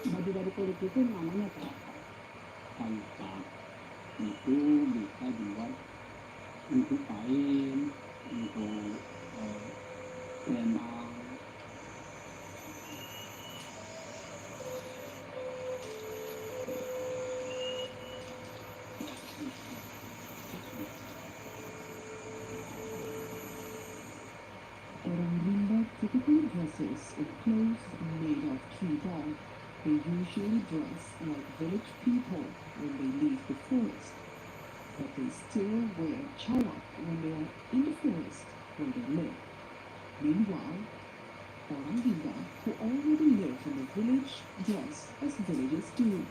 Baju dari kulit itu namanya apa? Kain. Itu bisa dibuat untuk kain, untuk selendang. Orang rimba typically dresses with clothes made of tree bark. They usually dress like village people when they leave the forest, but they still wear chawak when they are in the forest where they live. Meanwhile, orang rimba who already live in the village dress as villagers do.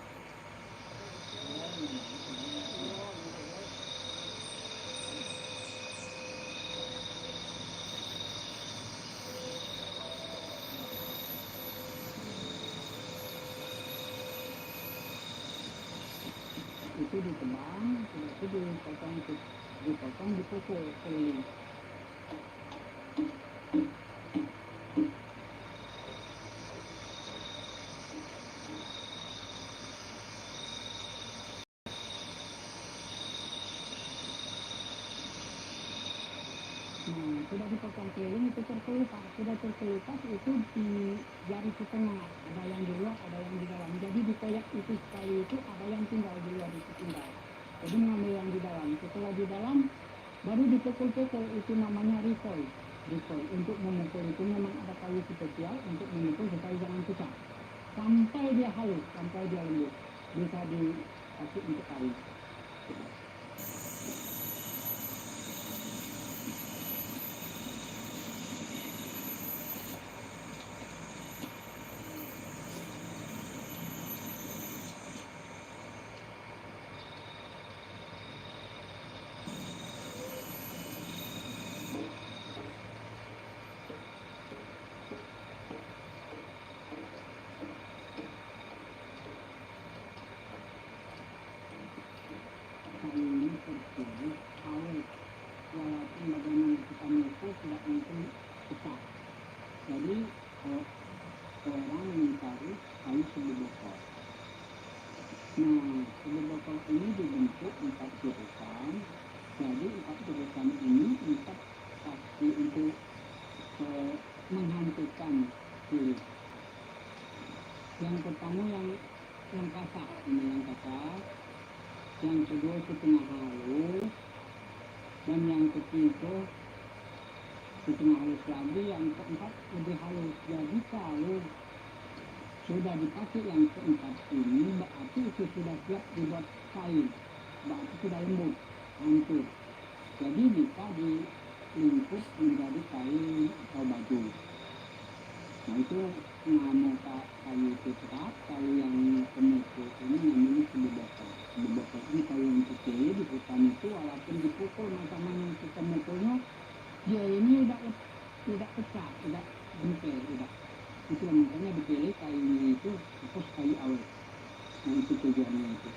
Itu ditebang, sudah itu dipotong dipukul keliling. Nah, sudah dipotong keliling itu terkelupas, sudah terkelupas itu di jari ke tengah, ada yang di luar, ada yang di dalam. Jadi dikoyak itu sekali itu ada yang tinggal di luar itu tinggal. Jadi mengambil yang di dalam. Setelah di dalam baru dipukul-pukul, itu namanya rikoi. Rikoi untuk memukul itu memang ada kayu spesial untuk memukul supaya jangan pecah. Sampai dia halus, sampai dia lembut, bisa dipakai untuk kayu. Kayu ini terpilih awet, walaupun bagaimana kita mukul tidak mungkin pecah. Jadi orang mencari kayu sebubokol. Nah, sebubokol ini dibentuk 4 jurusan. Jadi 4 jurusan ini kita pakai untuk menghancurkan kulit. Yang pertama yang kasar, ini yang kasar. Yang kedua setengah halus, dan yang ketiga setengah halus lagi, yang keempat lebih halus. Jadi kalau sudah dipakai yang keempat ini berarti itu sudah siap dibuat kain, berarti sudah lembut, hancur. Jadi bisa dilingkup menjadi kain atau baju. Nah itu nama kayu tetap, kayu yang pemukul ini namanya sebubokol. Sebubokol ini kayu yang kecil di hutan itu, walaupun dipukul macam mana kita mukulnya, dia ini tidak pecah, tidak bengkel, tidak. Itu makanya dipilih kayunya itu fokus kayu awet. Nah itu tujuannya itu.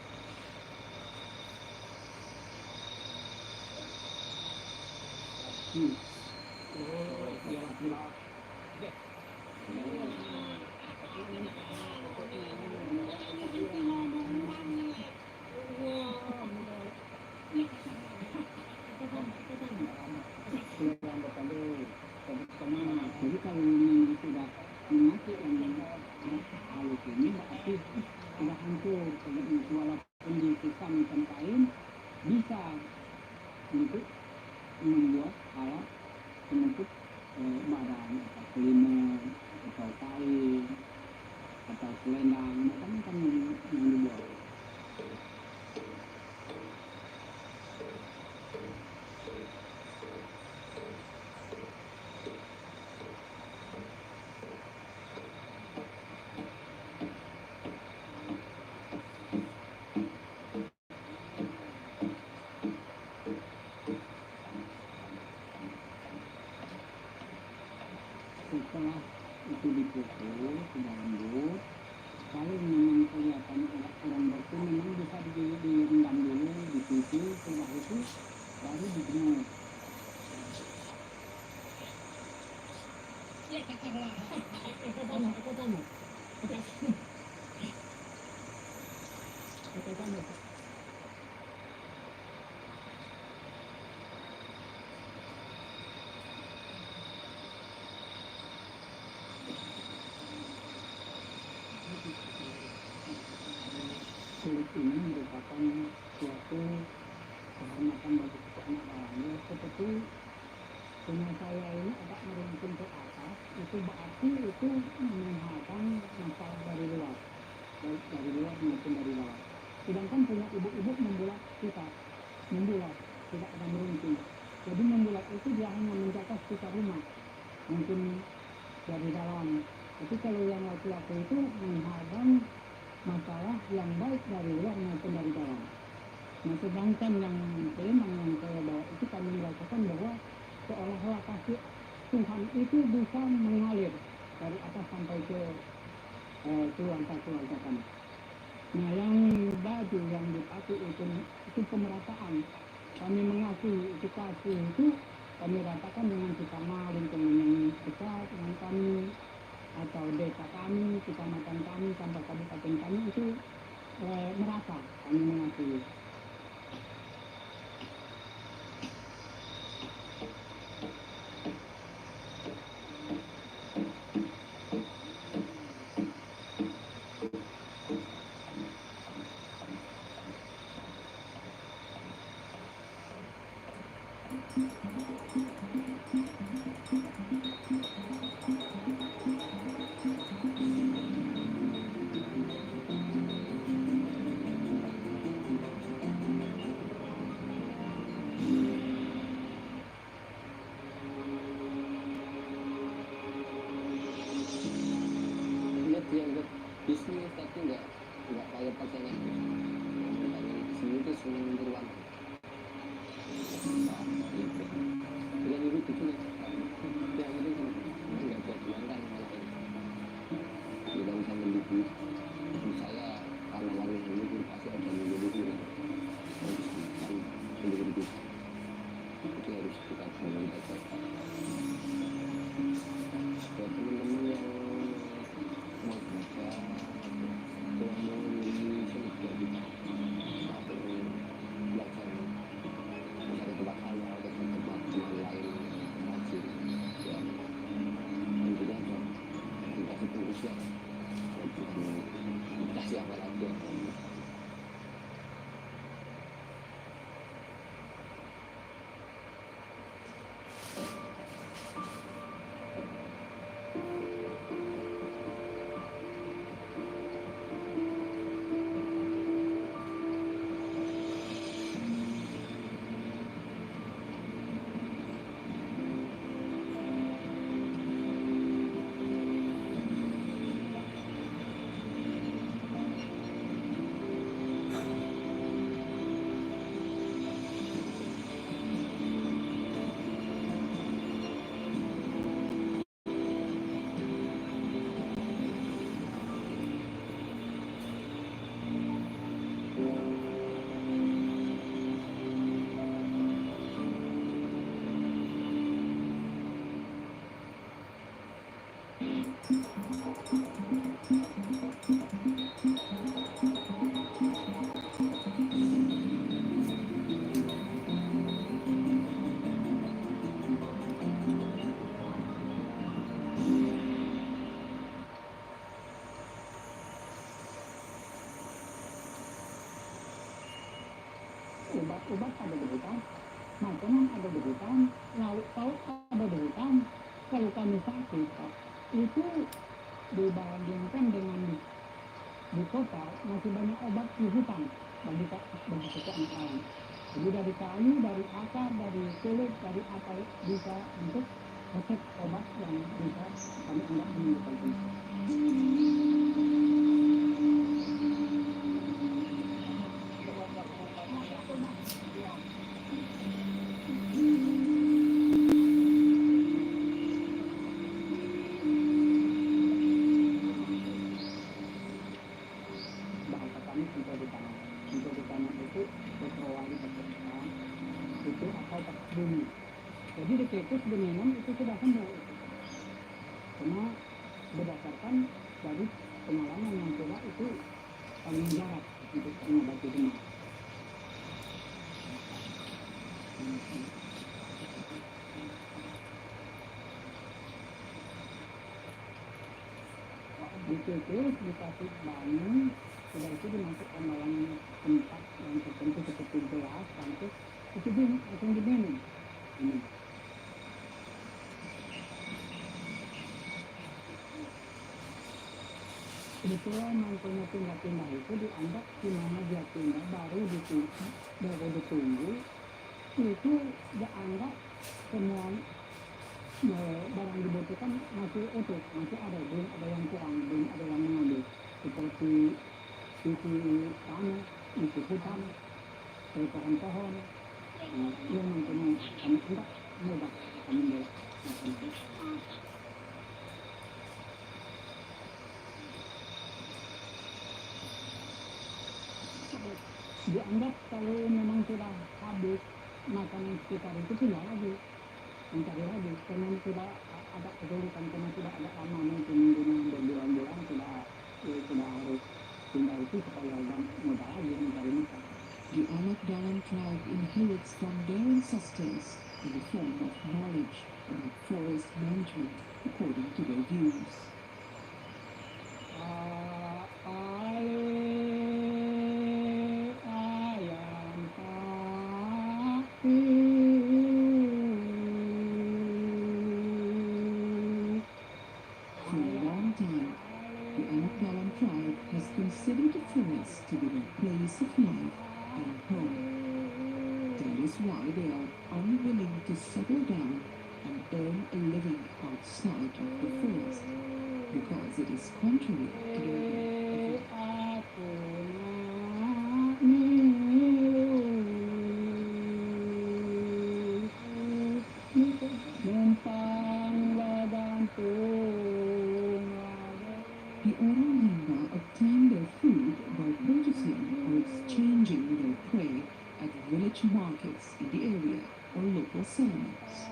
Jadi kalau memang sudah memakai yang halus ini berarti sudah hancur, walaupun dipisah macam kain katakan itu. Kulit ini merupakan suatu kehormatan bagi anak orangnya, seperti punya saya ini agak meruncing ke atas, itu berarti itu menghadang masalah dari luar, baik dari luar maupun dari dalam. Sedangkan punya ibu-ibu membulat kita, membulat, tidak ada meruncing. Jadi membulat itu dia hanya menjaga sekitar rumah, mungkin dari dalam. Tapi kalau yang laki-laki itu menghadang masalah yang baik dari luar maupun dari dalam. Nah, sedangkan yang memang yang saya bawa itu kami merasakan bahwa seolah-olah kasih Tuhan itu bisa mengalir dari atas sampai ke keluarga kami. Nah, yang baju yang dipakai itu pemerataan. Kami mengakui itu kasih itu kami ratakan dengan sesama lingkungan yang dekat dengan kami, atau desa kami, kecamatan kami, sampai kabupaten kami itu merata kami mengakui. Dianggap bisnis tapi nggak kayak pasangan. Makanya di sini tuh senang beruang. Dengan ibu gitu nih, yang itu kan nggak buat uang kan malah ini. Tidak bisa mendidik. Saya karena warung ini pasti ada mendidik ini. Harus kan mendidik. Itu harus kita bangun baca. Buat teman-teman yang mau baca mau memilih seni atau belajar mencari tempat halal atau tempat yang lain rajin ya tentunya ada dikasih pengurusnya bukan dikasih apa lagi ya. Obat ada di hutan, makanan ada di hutan, lauk pauk ada di hutan. Kalau kami sakit, Pak, itu dibandingkan dengan di kota masih banyak obat di hutan bagi anak orang. Jadi dari kayu, dari akar, dari kulit, dari apa bisa untuk resep obat yang bisa kami anggap menyembuhkan penyakit. Bahasa kami untuk ditanam itu berperwali berperang itu atau pakai bumi. Jadi di kekus benenam itu sudah sembuh. Cuma berdasarkan dari pengalaman yang sudah itu kami jarak. untuk mengobati demam. Dikukus, dikasih banyu, sudah itu dimasukkan dalam tempat yang tertentu seperti gelas, pantus, itu langsung diminum. Ini. Kebetulan mantunya pindah-pindah itu dianggap di mana dia pindah baru ditunggu itu dianggap semua barang dibutuhkan masih utuh, masih ada, belum ada yang kurang, belum ada yang mengambil seperti isi tanah, isi hutan, pohon-pohon, yang mantunya kami anggap mudah kami bela. Dianggap kalau memang sudah habis makanan sekitar itu tidak lagi mencari lagi karena sudah ada kesulitan karena sudah ada lama mungkin berbulan-bulan sudah harus tinggal itu supaya mudah lagi mencari makan. The anak dalam tribe inherits from their ancestors in the form of knowledge about forest management according to their views. Consider the forest to be their place of life and home. That is why they are unwilling to settle down and earn a living outside of the forest, because it is contrary to their way of life. The orang Rimba obtain their food by purchasing or exchanging their prey at village markets in the area or local settlements.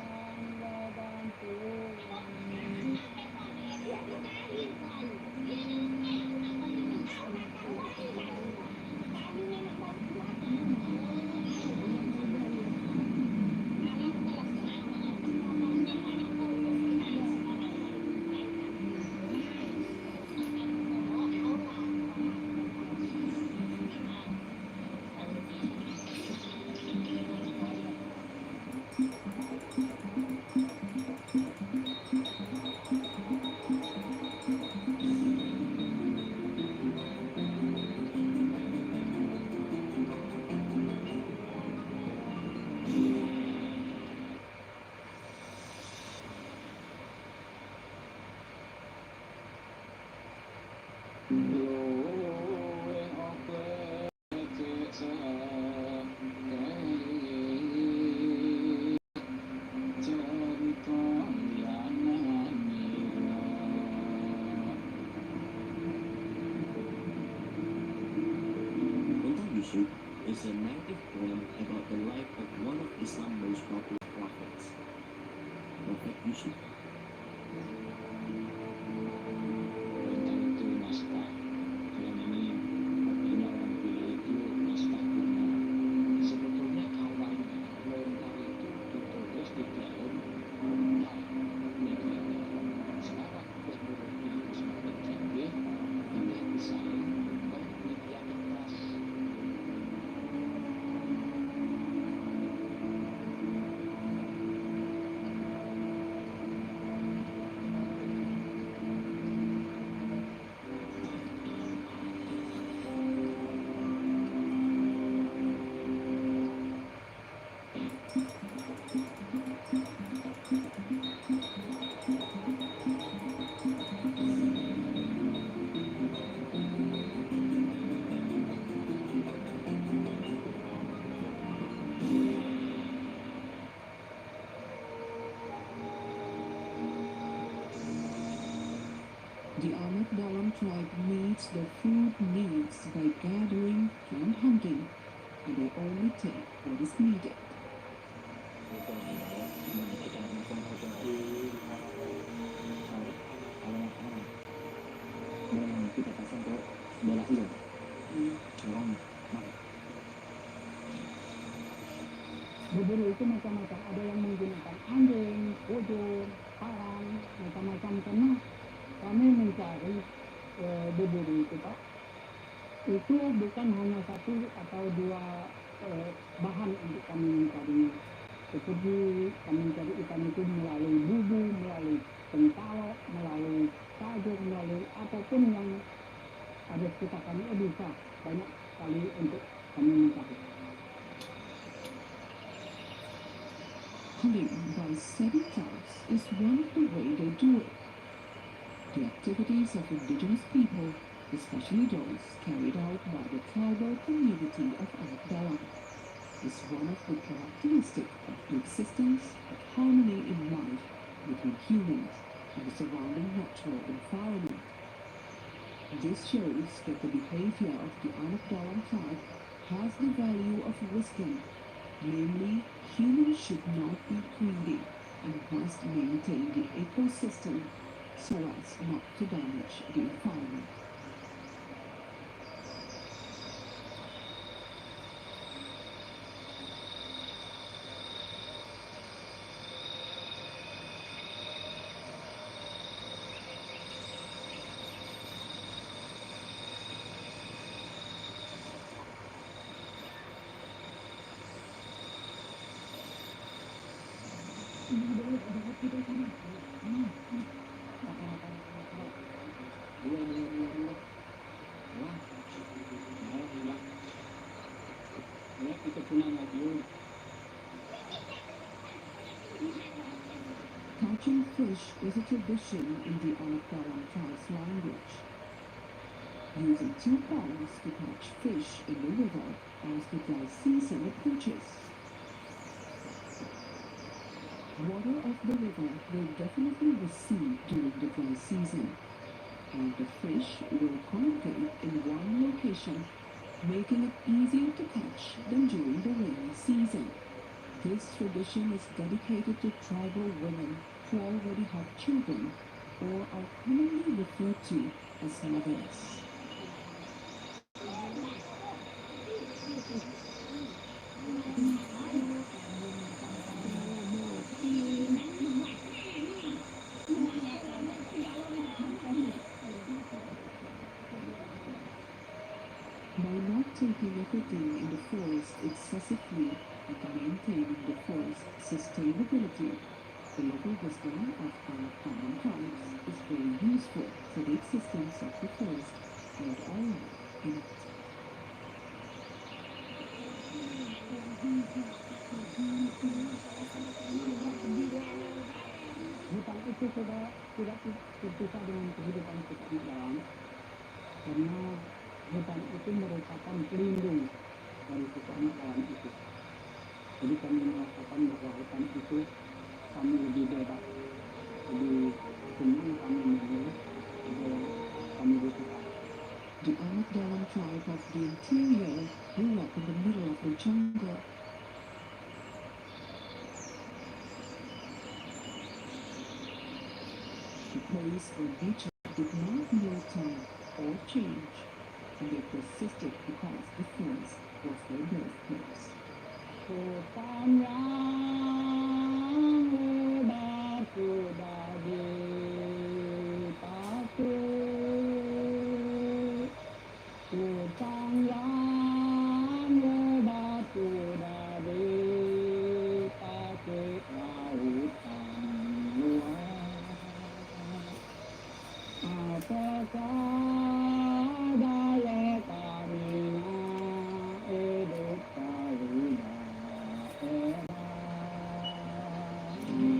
Is a narrative poem about the life of one of Islam's most popular prophets, Prophet Yusuf. Tentang itu naskah, yang ini artinya orang bilang itu naskah kuno. Sebetulnya awalnya lontar itu ditulis di dalam lontar negara. Sekarang teknologi semakin canggih, banyak desain dan media kertas. The anak dalam tribe meets their food needs by gathering and hunting, and they only take what is needed. Kita pasang ke bola orang berburu itu macam-macam, ada yang menggunakan anjing, ujung, parang, macam-macam, karena kami mencari berburu itu Pak, itu bukan hanya satu atau dua bahan untuk kami mencarinya. Seperti kami mencari ikan itu melalui bubu, melalui pengtalok, melalui tajur, melalui apapun yang ada sekitar kami, bisa banyak sekali untuk kami mencari. Hunting by steady tribes is one of the way they do it. The activities of indigenous people, especially those carried out by the tribal community of Anak Dalam, is one of the characteristics of the existence of harmony in life between humans and the surrounding natural environment. This shows that the behavior of the Anak Dalam tribe has the value of wisdom, namely, humans should not be greedy and must maintain the ecosystem so as not to damage the environment. Catching fish is a tradition in the Anak Dalam tribe's language. Using 2 ponds to catch fish in the river as the dry season approaches. Water of the river will definitely recede during the dry season, and the fish will congregate in one location, making it easier to catch than during the rainy season. This tradition is dedicated to tribal women who already have children or are commonly referred to as mothers. By not taking everything in the forest excessively and maintaining the forest sustainability, the local wisdom of our common tribes is very useful for the existence of the forest and all life in it. Hutan itu sudah tidak terpisah dengan kehidupan kita di dalam, karena hutan itu merupakan pelindung dari suku anak dalam itu. Jadi kami merasakan bahwa hutan itu kami lebih bebas, lebih senang kami memilih apa yang kami butuhkan. The Anak Dalam tribe of the interior grew up in the middle of the jungle. A place where nature did not know time or change, and they persisted